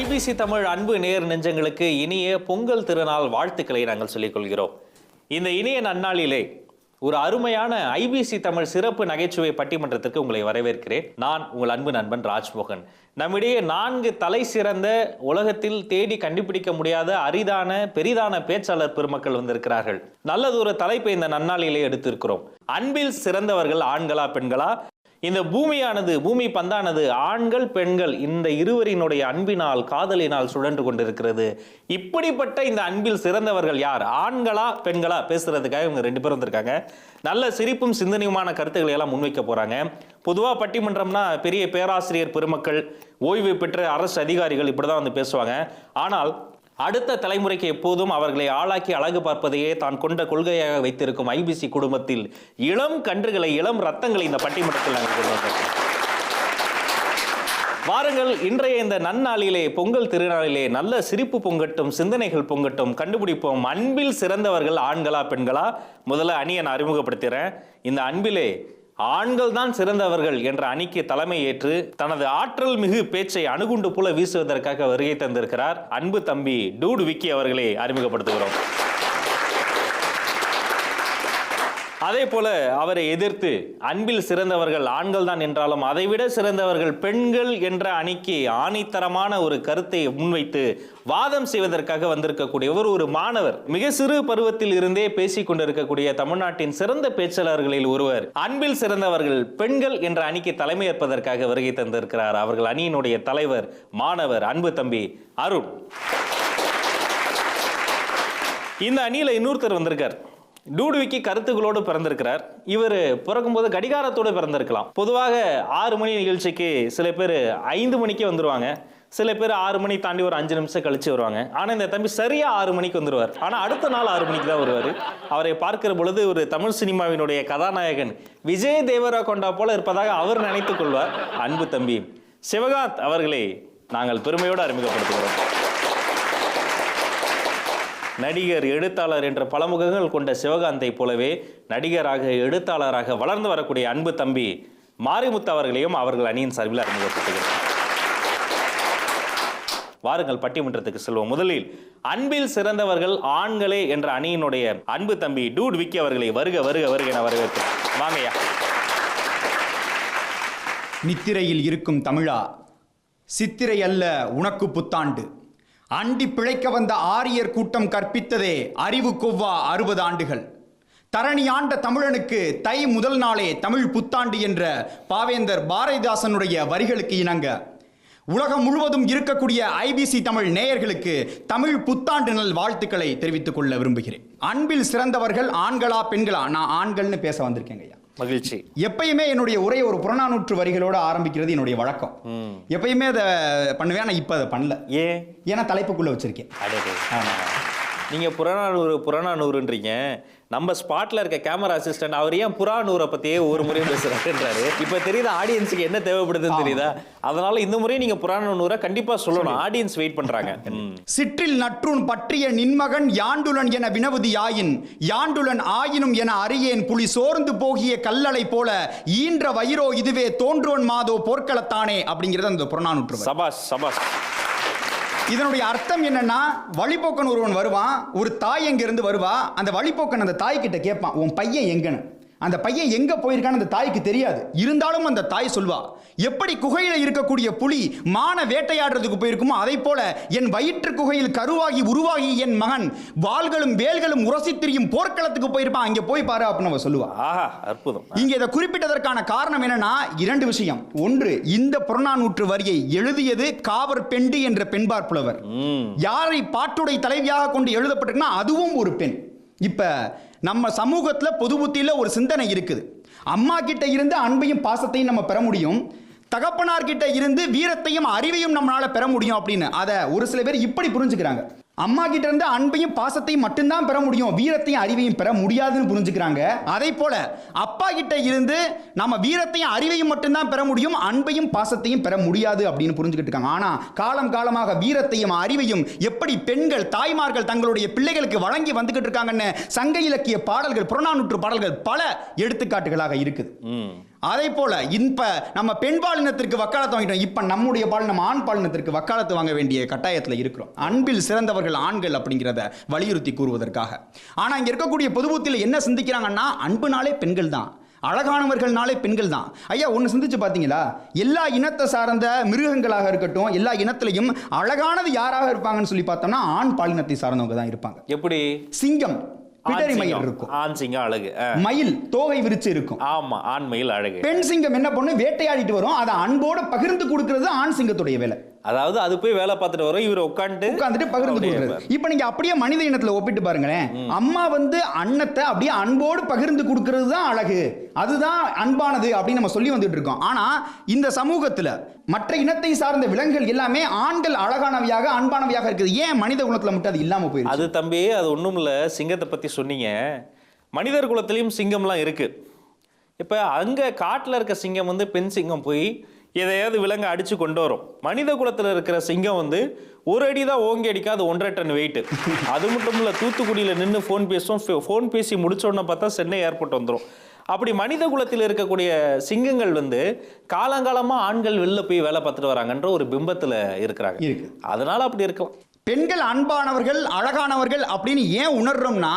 IBC Tamil அன்பு நேர் நெஞ்சங்களுக்கு இனிய பொங்கல் திருநாள் வாழ்த்துக்களை நாங்கள் சொல்லிக் கொள்கிறோம். இந்த இனிய நன்னாளிலே ஒரு அருமையான ஐபிசி தமிழ் சிறப்பு நகைச்சுவை பட்டிமன்றத்திற்கு உங்களை வரவேற்கிறேன். நான் உங்கள் அன்பு நண்பன் ராஜ்மோகன். நம்மிடையே 4 தலை சிறந்த, உலகத்தில் தேடி கண்டுபிடிக்க முடியாத அரிதான பெரிதான பேச்சாளர் பெருமக்கள் வந்திருக்கிறார்கள். நல்லதொரு தலைப்பை இந்த நன்னாளிலே எடுத்திருக்கிறோம். அன்பில் சிறந்தவர்கள் ஆண்களா பெண்களா? இந்த பூமி பந்தானது ஆண்கள் பெண்கள் இந்த இருவரினுடைய அன்பினால் காதலினால் சுழன்று கொண்டிருக்கிறது. இப்படிப்பட்ட இந்த அன்பில் சிறந்தவர்கள் யார், ஆண்களா பெண்களா பேசுறதுக்காக இவங்க 2 பேரும் வந்திருக்காங்க. நல்ல சிரிப்பும் சிந்தனையுமான கருத்துக்களை எல்லாம் முன்வைக்க போறாங்க. பொதுவாக பட்டிமன்றம்னா பெரிய பேராசிரியர் பெருமக்கள், ஓய்வு பெற்ற அரசு அதிகாரிகள் இப்படிதான் வந்து பேசுவாங்க. ஆனால் அடுத்த தலைமுறைக்கு எப்போதும் அவர்களை ஆளாக்கி அழகு பார்ப்பதையே தான் கொண்ட கொள்கையாக வைத்திருக்கும் ஐபிசி குடும்பத்தில் இளம் கன்றுகளை, இளம் ரத்தங்களை இந்த பட்டிமன்றத்தில் நாங்கள் கொண்டு வந்தோம். வாருங்கள், இன்றைய இந்த நன்னாளிலே, பொங்கல் திருநாளிலே நல்ல சிரிப்பு பொங்கட்டும், சிந்தனைகள் பொங்கட்டும், கண்டுபிடிப்போம் அன்பில் சிறந்தவர்கள் ஆண்களா பெண்களா. முதல்ல அணியை நான் அறிமுகப்படுத்துகிறேன். இந்த அன்பிலே ஆண்கள் தான் சிறந்தவர்கள் என்ற அணிக்கு தலைமை ஏற்று தனது ஆற்றல் மிகு பேச்சை அணுகுண்டு போல வீசுவதற்காக வருகை தந்திருக்கிறார் அன்பு தம்பி டூட் விக்கி அவர்களை அறிமுகப்படுத்துகிறோம். அதே போல அவரை எதிர்த்து அன்பில் சிறந்தவர்கள் ஆண்கள் தான் என்றாலும் அதைவிட சிறந்தவர்கள் பெண்கள் என்ற அணிக்கு ஆணித்தரமான ஒரு கருத்தை முன்வைத்து வாதம் செய்வதற்காக வந்திருக்கக்கூடியவர் ஒரு மாணவர். மிக சிறு பருவத்தில் இருந்தே பேசிக் கொண்டிருக்கக்கூடிய தமிழ்நாட்டின் சிறந்த பேச்சாளர்களில் ஒருவர். அன்பில் சிறந்தவர்கள் பெண்கள் என்ற அணிக்கு தலைமை ஏற்பதற்காக வருகை தந்திருக்கிறார். அவர்கள் அணியினுடைய தலைவர், மாணவர், அன்பு தம்பி அருண். இந்த அணியில இன்னொருத்தர் வந்திருக்கார். டூட் விக்கி கருத்துக்களோடு பிறந்திருக்கிறார். இவர் பிறக்கும்போது கடிகாரத்தோடு பிறந்திருக்கலாம். பொதுவாக 6 மணி நிகழ்ச்சிக்கு சில பேர் 5 மணிக்கு வந்துருவாங்க, சில பேர் 6 மணி தாண்டி ஒரு 5 நிமிஷம் கழிச்சு வருவாங்க. ஆனால் இந்த தம்பி சரியா 6 மணிக்கு வந்துருவார். ஆனால் அடுத்த நாள் 6 மணிக்கு தான் வருவார். அவரை பார்க்கிற பொழுது ஒரு தமிழ் சினிமாவினுடைய கதாநாயகன் விஜய் தேவரகொண்டா போல இருப்பதாக அவர் நினைத்துக் கொள்வார். அன்பு தம்பி சிவகாந்த் அவர்களை நாங்கள் பெருமையோடு அறிமுகப்படுத்துகிறோம். நடிகர், எழுத்தாளர் என்ற பலமுகங்கள் கொண்ட சிவகாந்தை போலவே நடிகராக, எழுத்தாளராக வளர்ந்து வரக்கூடிய அன்பு தம்பி மாரிமுத்து அவர்களையும் அவர்கள் அணியின் சார்பில் அறிமுகப்படுத்துகிறோம். வாருங்கள் பட்டிமன்றத்துக்கு செல்வோம். முதலில் அன்பில் சிறந்தவர்கள் ஆண்களே என்ற அணியினுடைய அன்பு தம்பி டூட் விக்கி அவர்களை வருக வருக வருக என வரவேற்கிறோம். வாங்கய்யா. நித்திரையில் இருக்கும் தமிழா, சித்திரை அல்ல உனக்கு புத்தாண்டு. அண்டி பிழைக்க வந்த ஆரியர் கூட்டம் கற்பித்ததே அறிவு கொவ்வா 60 ஆண்டுகள். தரணி ஆண்ட தமிழனுக்கு தை முதல் நாளே தமிழ் புத்தாண்டு என்ற பாவேந்தர் பாரதிதாசனுடைய வரிகளுக்கு இணங்க உலகம் முழுவதும் இருக்கக்கூடிய ஐபிசி தமிழ் நேயர்களுக்கு தமிழ் புத்தாண்டு நல் வாழ்த்துக்களை தெரிவித்துக் கொள்ள விரும்புகிறேன். அன்பில் சிறந்தவர்கள் ஆண்களா பெண்களா? நான் ஆண்கள்னு பேச வந்திருக்கேங்க ஐயா. மகிழ்ச்சி. எப்பயுமே என்னுடைய உரையை ஒரு புறநானூற்று வரிகளோடு ஆரம்பிக்கிறது என்னுடைய வழக்கம். எப்பயுமே அதை பண்ணுவேன். நான் இப்ப அதை பண்ணல. ஏன்னா தலைப்புக்குள்ள வச்சிருக்கேன். நீங்க புறநானூறுன்றீங்க. நம்ம ஸ்பாட்ல இருக்க கேமரா அசிஸ்டன்ட் அவர் ஏன் புறாநூரை பத்தியே ஒரு முறையும் பேசுறாருன்றாரு. இப்ப தெரியுது ஆடியன்ஸுக்கு என்ன தேவைப்படுதுன்னு தெரியுதா? அதனால இந்த முறை நீங்க புறாநூரை கண்டிப்பா சொல்லணும். ஆடியன்ஸ் வெயிட் பண்றாங்க. சிற்றில் நற்றூன் பற்றிய நின்மகன் யாண்டுலன் என வினவுதி ஆயின், யாண்டுலன் ஆயினும் என அறியேன் புலி சோர்ந்து போகிய கல்லலை போல ஈன்ற வயிறோ இதுவே தோன்றுவன் மாதோ போர்க்களத்தானே அப்படிங்கிறது அந்த புறநானூற்று. சபாஸ் சபாஸ். இதனுடைய அர்த்தம் என்னன்னா, வழிபோக்கன் ஒருவன் வருவான், ஒரு தாய் எங்க இருந்து வருவா, அந்த வழிபோக்கன் அந்த தாய் கிட்ட கேட்பான், உன் பையன் எங்கன்னு. அந்த பையன் எங்க போயிருக்கான்னு அந்த தாய்க்கு தெரியாது. இருந்தாலும் அந்த தாய் சொல்வா, எப்படி குகையில இருக்கக்கூடிய புலி மான வேட்டையாடுறதுக்கு போயிருக்குமோ அதை போல என் வயிற்று குகையில் கருவாகி உருவாகி என் மகன் வாள்களும் வேல்களும் உரசி திரியும் போர்க்களத்துக்கு போயிருப்பான், அங்க போய் பாரு அப்படின்னு அவ சொல்லுவா. அற்புதம். இங்க இதை குறிப்பிட்டதற்கான காரணம் என்னன்னா 2 விஷயம். ஒன்று, இந்த புறநானூற்று வரியை எழுதியது காவர் பெண்டு என்ற பெண்பார் புலவர். யாரை பாட்டுடை தலைவியாக கொண்டு எழுதப்பட்டிருக்குன்னா அதுவும் ஒரு பெண். இப்ப நம்ம சமூகத்துல பொது புத்தியில ஒரு சிந்தனை இருக்குது. அம்மா கிட்ட இருந்து அன்பையும் பாசத்தையும் நம்ம பெற முடியும், தகப்பனார் கிட்ட இருந்து வீரத்தையும் அறிவையும் நம்மளால பெற முடியும் அப்படின்னு. அதை ஒரு சில பேர் இப்படி புரிஞ்சுக்கிறாங்க. அம்மா கிட்ட இருந்து அன்பையும் பாசத்தையும் மட்டும்தான் பெற முடியும், வீரத்தையும் அறிவையும் பெற முடியாதுன்னு புரிஞ்சுக்கிறாங்க. அதே போல அப்பா கிட்ட இருந்து நம்ம வீரத்தையும் அறிவையும் மட்டும்தான் பெற முடியும், அன்பையும் பாசத்தையும் பெற முடியாது அப்படின்னு புரிஞ்சுக்கிட்டு இருக்காங்க. ஆனா காலம் காலமாக வீரத்தையும் அறிவையும் எப்படி பெண்கள், தாய்மார்கள் தங்களுடைய பிள்ளைகளுக்கு வழங்கி வந்துகிட்டு இருக்காங்கன்னு சங்க இலக்கிய பாடல்கள், புறநானூற்று பாடல்கள் பல எடுத்துக்காட்டுகளாக இருக்குது. அதே போல இப்ப நம்ம பெண் பாலினத்திற்கு வக்காலத்து வாங்கிட்டோம். இப்ப நம்முடைய நம்ம ஆண் பாலினத்திற்கு வக்காலத்து வாங்க வேண்டிய கட்டாயத்தில் இருக்கிறோம். அன்பில் சிறந்தவர்கள் ஆண்கள் அப்படிங்கிறத வலியுறுத்தி கூறுவதற்காக. ஆனா இங்க இருக்கக்கூடிய பொதுபுத்தியில் என்ன சிந்திக்கிறாங்கன்னா, அன்புனாலே பெண்கள் தான், அழகானவர்கள்னாலே பெண்கள் தான். ஐயா ஒன்று சிந்திச்சு பார்த்தீங்களா? எல்லா இனத்தை சார்ந்த மிருகங்களாக இருக்கட்டும், எல்லா இனத்திலையும் அழகானது யாராக இருப்பாங்கன்னு சொல்லி பார்த்தோம்னா ஆண் பாலினத்தை சார்ந்தவங்க தான் இருப்பாங்க. எப்படி? சிங்கம் பிடரி மயில் இருக்கும், ஆண் சிங்கம் அழகு, மயில் தோகை விரிச்சு இருக்கும். ஆமா, ஆண் மயில் அழகு. பெண் சிங்கம் என்ன பண்ணும்? வேட்டையாடிட்டு வரும், அதை அன்போட பகிர்ந்து கொடுக்கிறது ஆண் சிங்கத்துடைய வேலை. அதாவது அது போய் வேலை பார்த்துட்டு வரும், இவர் உட்காந்துட்டு பகிர்ந்து கொடுக்குறது. இப்ப நீங்க அப்படியே மனித இனத்துல ஒப்பிட்டு பாருங்களேன். அம்மா அன்னத்தை அப்படியே அன்போடு பகிர்ந்து கொடுக்கிறது தான் அழகு, அதுதான் அன்பானது அப்படின்னு நம்ம சொல்லி வந்துட்டு இருக்கோம். ஆனா இந்த சமூகத்துல மற்ற இனத்தை சார்ந்த விலங்குகள் எல்லாமே ஆண்கள் அழகானவையாக அன்பானவையாக இருக்குது. ஏன் மனித குலத்துல மட்டும் அது இல்லாம போயிருக்கு? அது தம்பி, அது ஒண்ணும் இல்ல. சிங்கத்தை பத்தி சொன்னீங்க, மனிதர் குலத்திலையும் சிங்கம்லாம் இருக்கு. இப்ப அங்க காட்டுல இருக்க சிங்கம் பெண் சிங்கம் போய் எதையாவது விலங்கு அடிச்சு கொண்டு வரும். மனித குலத்தில் இருக்கிற சிங்கம் ஒரு அடி தான் ஓங்கி அடிக்காது, 1.5 டன் வெயிட். அது மட்டும் இல்லை, தூத்துக்குடியில் நின்று ஃபோன் பேசும். ஃபோன் பேசி முடிச்சோன்னு பார்த்தா சென்னை ஏர்போர்ட் வந்துடும். அப்படி மனித குலத்தில் இருக்கக்கூடிய சிங்கங்கள் காலங்காலமாக ஆண்கள் வெளில போய் வேலை பார்த்துட்டு வராங்கன்ற ஒரு பிம்பத்தில் இருக்கிறாங்க. அதனால அப்படி இருக்கலாம். பெண்கள் அன்பானவர்கள் அழகானவர்கள் அப்படின்னு ஏன் உணர்றோம்னா,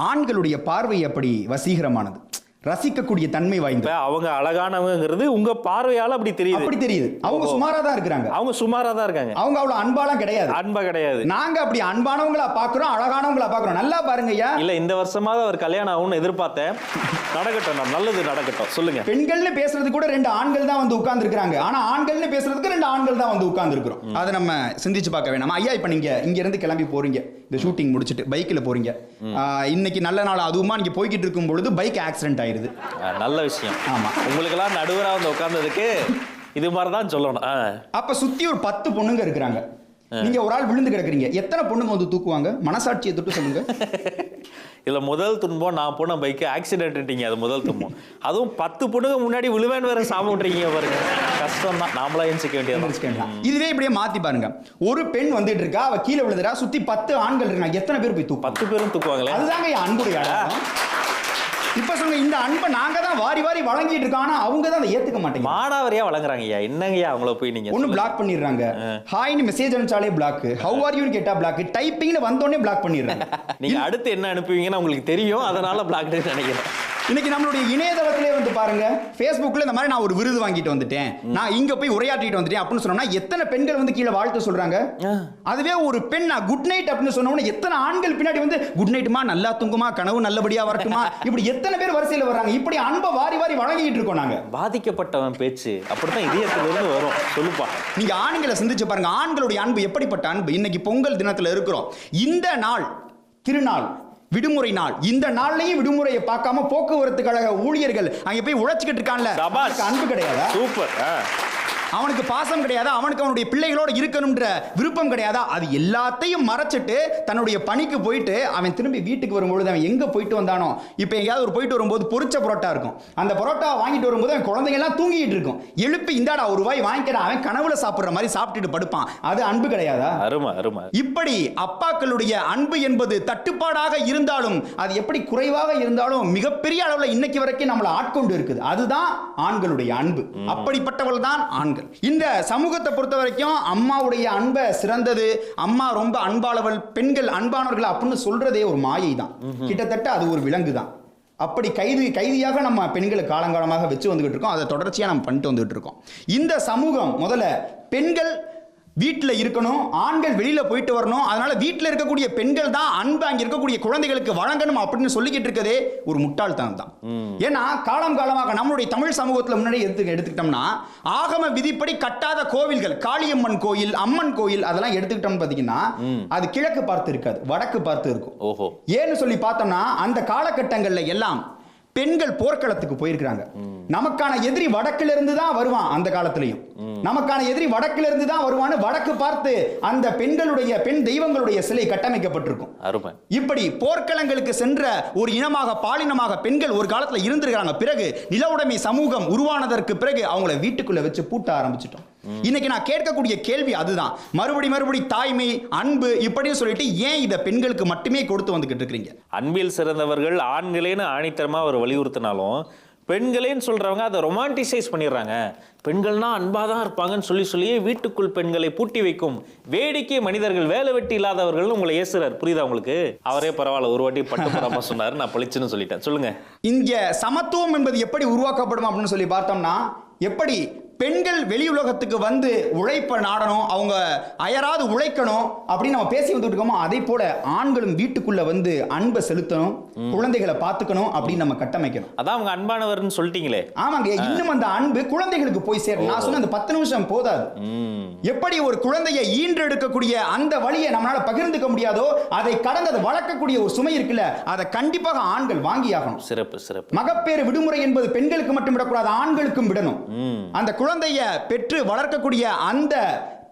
ஆண்களுடைய பார்வை அப்படி வசீகரமானது, ரசிக்கக்கூடிய தன்மை வாய்ந்த. அவங்க அழகானவங்கிறது உங்க பார்வையால அப்படி தெரியுது. அவங்க சுமாரா தான் இருக்காங்க. அவங்க அவ்வளவு அன்பாலாம் கிடையாது. அன்பா கிடையாது. நாங்க அப்படி அன்பானவங்களா பாக்குறோம், அழகானவங்களா பாக்குறோம். நல்லா பாருங்க ஐயா. இல்ல, இந்த வருஷமாவது அவர் கல்யாணம் ஆகும்னு எதிர்பார்த்தேன். நடக்கட்டும், நல்லது நடக்கட்டும். சொல்லுங்க. பெண்கள்னு பேசுறது கூட 2 ஆண்கள் தான் உட்கார்ந்து இருக்காங்க. ஆனா ஆண்கள்னு பேசுறதுக்கு 2 ஆண்கள் தான் உட்கார்ந்து இருக்கிறோம். அதை நம்ம சிந்திச்சு பார்க்க வேணாம். ஐயா இப்ப நீங்க இங்க இருந்து கிளம்பி போறீங்க, இந்த ஷூட்டிங் முடிச்சிட்டு பைக்ல போறீங்க. இன்னைக்கு நல்ல நாள், அதுவுமா நீங்க போய்கிட்டு இருக்கும் பொழுது பைக் ஆக்சிடென்ட் ஆயிருது. நல்ல விஷயம். ஆமா, உங்களுக்கெல்லாம் நடுவரா உட்கார்ந்ததுக்கு இது மாதிரி தான் சொல்லணும். அப்ப சுத்தி ஒரு 10 பொண்ணுங்க இருக்கிறாங்க. நீங்க ஒரு ஆள் விழுந்து கிடக்குறீங்க, எத்தனை பொண்ணுங்க தூக்குவாங்க? மனசாட்சியை தொட்டு சொல்லுங்க. இல்ல, முதல் துன்பம் நான் போன பைக்கு ஆக்சிடென்ட்ட்டீங்க, அது முதல் துன்பம். அதுவும் 10 பொண்ணுங்க முன்னாடி விழுவேன்னு வேற சாம விட்டுறீங்க பாருங்க. கஷ்டம் தான், நாமளா எஞ்சிக்க வேண்டியது. இதுவே இப்படியே மாத்தி பாருங்க. ஒரு பெண் வந்துட்டு இருக்கா, அவ கீழே விழுதுறா, சுத்தி 10 ஆண்கள் இருக்காங்க, எத்தனை பேர் போய் 10 பேரும் தூக்குவாங்களே. அதுதாங்க அன்புடைய. இப்ப சொல்லுங்க, இந்த அன்பை நாங்க தான் வாரி வாரி வழங்கிட்டு இருக்கோம், ஆனா அவங்க தான் அதை ஏத்துக்க மாட்டேங்க. மானாவரியா வழங்குறாங்க. ஐயா என்னங்கய்யா அவங்கள போய் நீங்க ஒன்னு பிளாக் பண்ணிடுறாங்க. ஹாய்னு மெசேஜ் அனுப்பிச்சாலே பிளாக், ஹவ் ஆர் யூன்னு கேட்டா பிளாக், டைப்பிங்னு வந்தோடனே பிளாக் பண்ணிடுறாங்க. நீங்க அடுத்து என்ன அனுப்புவீங்கன்னு உங்களுக்கு தெரியும், அதனால பிளாக் நினைக்கிறேன். இன்னைக்கு நம்மளுடைய இணையதளத்திலே பாருங்க, Facebookல இந்த மாதிரி நான் ஒரு விருது வாங்கிட்டு வந்துட்டேன், நான் இங்க போய் உரையாற்றிட்டு வந்துட்டேன் அப்படின்னு சொன்னோம்னா எத்தனை பெண்கள் கீழே வாழ்த்து சொல்றாங்க. அதுவே ஒரு பெண் நான் குட் நைட் அப்படின்னு சொன்னோம்னா எத்தனை ஆண்கள் பின்னாடி குட் நைட்டுமா, நல்லா தூங்குமா, கனவு நல்லபடியா வரட்டுமா, இப்படி எத்தனை பேர் வரிசையில் வர்றாங்க. இப்படி அன்பை வாரி வாரி வழங்கிட்டு இருக்கோம் நாங்க. பாதிக்கப்பட்டவன் பேச்சு அப்படித்தான் இதயத்திலிருந்து வரும். சொல்லுப்பா. நீங்க ஆண்களை சிந்திச்சு பாருங்க, ஆண்களுடைய அன்பு எப்படிப்பட்ட அன்பு. இன்னைக்கு பொங்கல் தினத்துல இருக்கிறோம். இந்த நாள் திருநாள், விடுமுறை நாள். இந்த நாள்லயும் விடுமுறையை பார்க்காம போக்குவரத்து கழக ஊழியர்கள் அங்க போய் உழைச்சிக்கிட்டு இருக்கான்ல, அன்பு கிடையாதா? சூப்பர். அவனுக்கு பாசம் கிடையாதா? அவனுக்கு அவனுடைய பிள்ளைகளோட இருக்கணும்ன்ற விருப்பம் கிடையாதா? அது எல்லாத்தையும் மறைச்சிட்டு தன்னுடைய பணிக்கு போயிட்டு அவன் திரும்பி வீட்டுக்கு வரும்பொழுது அவன் எங்க போயிட்டு வந்தானோ, இப்போ எங்கேயாவது ஒரு போயிட்டு வரும்போது பொரிச்ச பரோட்டா இருக்கும், அந்த பரோட்டா வாங்கிட்டு வரும்போது அவன் குழந்தைங்க எல்லாம் தூங்கிட்டு இருக்கும், எழுப்பி இந்தாடா ஒரு ரூபாய் வாங்கிக்கிறா, அவன் கனவுல சாப்பிடுற மாதிரி சாப்பிட்டுட்டு படுப்பான். அது அன்பு கிடையாதா? அருமை அருமை. இப்படி அப்பாக்களுடைய அன்பு என்பது தட்டுப்பாடாக இருந்தாலும், அது எப்படி குறைவாக இருந்தாலும் மிகப்பெரிய அளவில் இன்னைக்கு வரைக்கும் நம்மளை ஆட்கொண்டு இருக்குது. அதுதான் ஆண்களுடைய அன்பு. அப்படிப்பட்டவள் தான் ஆண்கள். இந்த சமூகத்தை பொறுத்த வரைக்கும் அம்மாவுடைய அன்பை சிறந்தது, அம்மா ரொம்ப அன்பாளவள், பெண்கள் அன்பானவர்கள் அப்படின்னு சொல்றதே ஒரு மாயை தான். கிட்டத்தட்ட அது ஒரு விலங்கு தான். அப்படி கைதியாக நம்ம பெண்களை காலங்காலமாக வச்சு வந்துகிட்டு இருக்கோம். அதை தொடர்ச்சியாக நம்ம பண்ணிட்டு வந்துகிட்டு இருக்கோம். இந்த சமூகம் முதல்ல பெண்கள் வீட்டில் இருக்கணும், ஆண்கள் வெளியில போயிட்டு வரணும், அதனால வீட்டில் இருக்கக்கூடிய பெண்கள் தான் அன்பு அங்கே இருக்கக்கூடிய குழந்தைகளுக்கு வழங்கணும் அப்படின்னு சொல்லிக்கிட்டு இருக்கதே ஒரு முட்டாள்தனம் தான். ஏன்னா காலமாக நம்மளுடைய தமிழ் சமூகத்தில் முன்னாடி எடுத்துக்கிட்டோம்னா ஆகம விதிப்படி கட்டாத கோவில்கள், காளியம்மன் கோயில், அம்மன் கோயில், அதெல்லாம் எடுத்துக்கிட்டோம்னு பார்த்தீங்கன்னா அது கிழக்கு பார்த்து இருக்காது, வடக்கு பார்த்து இருக்கும். ஏன்னு சொல்லி பார்த்தோம்னா அந்த காலகட்டங்கள்ல எல்லாம் பெண்கள் போர்க்களத்துக்கு போயிருக்கிறாங்க. நமக்கான எதிரி வடக்குல இருந்து தான் வருவான். அந்த காலத்திலையும் நமக்கான எதிரி வடக்குல இருந்து தான் வருவான்னு வடக்கு பார்த்து அந்த பெண் தெய்வங்களுடைய சிலை கட்டமைக்கப்பட்டிருக்கும். இப்படி போர்க்களங்களுக்கு சென்ற ஒரு இனமாக, பாலினமாக பெண்கள் ஒரு காலத்துல இருந்திருக்காங்க. பிறகு நில உடைமை சமூகம் உருவானதற்கு பிறகு அவங்கள வீட்டுக்குள்ள வச்சு பூட்ட ஆரம்பிச்சிட்டோம். இன்னைக்கு நான் கேட்கக்கூடிய கேள்வி அதுதான். மறுபடி தாய்மை, அன்பு இப்படின்னு சொல்லிட்டு ஏன் இதை பெண்களுக்கு மட்டுமே கொடுத்து வந்துகிட்டு இருக்கீங்க? அன்பில் சிறந்தவர்கள் ஆண்களேன்னு ஆணித்தரமா அவர் வலியுறுத்தினாலும் பெண்களேன்னு சொல்றவங்க அதை ரொமான்டிசைஸ் பண்ணிடுறாங்க. பெண்கள்னா அன்பா தான் இருப்பாங்கன்னு சொல்லியே வீட்டுக்குள் பெண்களை பூட்டி வைக்கும் வேடிக்கை மனிதர்கள், வேலை வெட்டி இல்லாதவர்கள் உங்களை ஏசுறாரு. புரியுதா உங்களுக்கு? அவரே பரவாயில்ல, ஒரு வாட்டி பட்டு போடாம சொன்னாரு, நான் பளிச்சுன்னு சொல்லிட்டேன். சொல்லுங்க. இங்க சமத்துவம் என்பது எப்படி உருவாக்கப்படும் அப்படின்னு சொல்லி பார்த்தோம்னா, எப்படி பெண்கள் வெளி உலகத்துக்கு வந்து உழைப்ப நாடணும், அவங்க அயராது உழைக்கணும் அப்படின்னு நம்ம பேசி வந்துட்டு இருக்கோமோ, அதே போல ஆண்களும் வீட்டுக்குள்ள வந்து அன்பை செலுத்தணும், குழந்தைகளை பார்த்துக்கணும் அப்படின்னு நம்ம கட்டமைக்கணும். அதான் அவங்க அன்பானவர்னு சொல்லிட்டீங்களே. ஆமாங்க, இன்னும் அந்த அன்பு குழந்தைகளுக்கு போய் சேரும். நான் சொன்ன அந்த 10 நிமிஷம் போதாது. எப்படி ஒரு குழந்தையை ஈன்றெடுக்கக்கூடிய அந்த வழியை நம்மளால பகிர்ந்துக்க முடியாதோ, அதை கடந்து அதை வளர்க்கக்கூடிய ஒரு சுமை இருக்குல்ல, அதை கண்டிப்பாக ஆண்கள் வாங்கி ஆகணும். சிறப்பு சிறப்பு. மகப்பேறு விடுமுறை என்பது பெண்களுக்கு மட்டும் விடக்கூடாது, ஆண்களுக்கும் விடணும். அந்த குழந்தைய பெற்று வளர்க்கக்கூடிய அந்த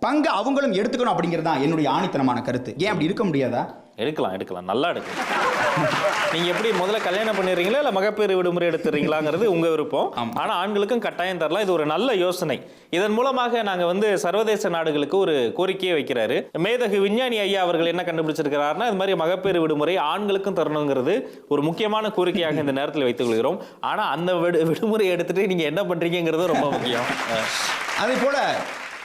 பங்கு அவங்களும் எடுத்துக்கணும் அப்படிங்கிறது தான் என்னுடைய ஆணித்தனமான கருத்து. ஏன் அப்படி இருக்க முடியாதா? எடுக்கலாம், நல்லா எடுக்கலாம். நீங்க எப்படி முதல்ல கல்யாணம் பண்ணிடுறீங்களா இல்ல மகப்பேறு விடுமுறை எடுத்துறீங்களாங்கிறது உங்க விருப்பம். ஆனா ஆண்களுக்கும் கட்டாயம் தரலாம். இது ஒரு நல்ல யோசனை. இதன் மூலமாக நாங்க வந்து சர்வதேச நாடுகளுக்கு ஒரு கோரிக்கையை வைக்கிறாரு. மேதகு விஞ்ஞானி ஐயா அவர்கள் என்ன கண்டுபிடிச்சிருக்கிறாருன்னா, இது மாதிரி மகப்பேறு விடுமுறை ஆண்களுக்கும் தரணுங்கிறது ஒரு முக்கியமான கோரிக்கையாக இந்த நேரத்தில் வைத்துக் கொள்கிறோம். ஆனா அந்த விடுமுறை எடுத்துட்டு நீங்க என்ன பண்றீங்கிறது ரொம்ப முக்கியம். அதே போல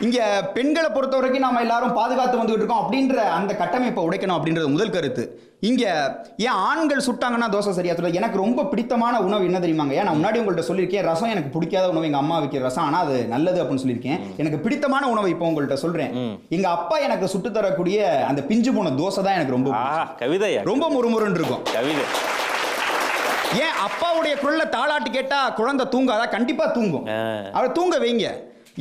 இங்க பெண்களை பொறுத்த வரைக்கும் நாம எல்லாரும் பாதுகாத்து வந்துகிட்டு இருக்கோம் அப்படின்ற அந்த கட்டமைப்பை உடைக்கணும் அப்படின்றது முதல் கருத்து. இங்க ஏன் ஆண்கள் சுட்டாங்கன்னா தோசை சரியா சொல்ல, எனக்கு ரொம்ப பிடித்தமான உணவு என்ன தெரியுமாங்க? ஏன் நான் முன்னாடி உங்கள்கிட்ட சொல்லியிருக்கேன், ரசம் எனக்கு பிடிக்காத உணவு, எங்க அம்மா வைக்கிற ரசம், ஆனா அது நல்லது அப்படின்னு சொல்லியிருக்கேன். எனக்கு பிடித்தமான உணவை இப்போ உங்கள்கிட்ட சொல்றேன். எங்க அப்பா எனக்கு சுட்டு தரக்கூடிய அந்த பிஞ்சு போன தோசை தான் எனக்கு ரொம்ப கவிதையா, ரொம்ப முறுமுறுன்னு இருக்கும் கவிதை. ஏன் அப்பாவுடைய குரல்ல தாளாட்டு கேட்டா குழந்தை தூங்காதா? கண்டிப்பா தூங்கும். அவர் தூங்க வைங்க.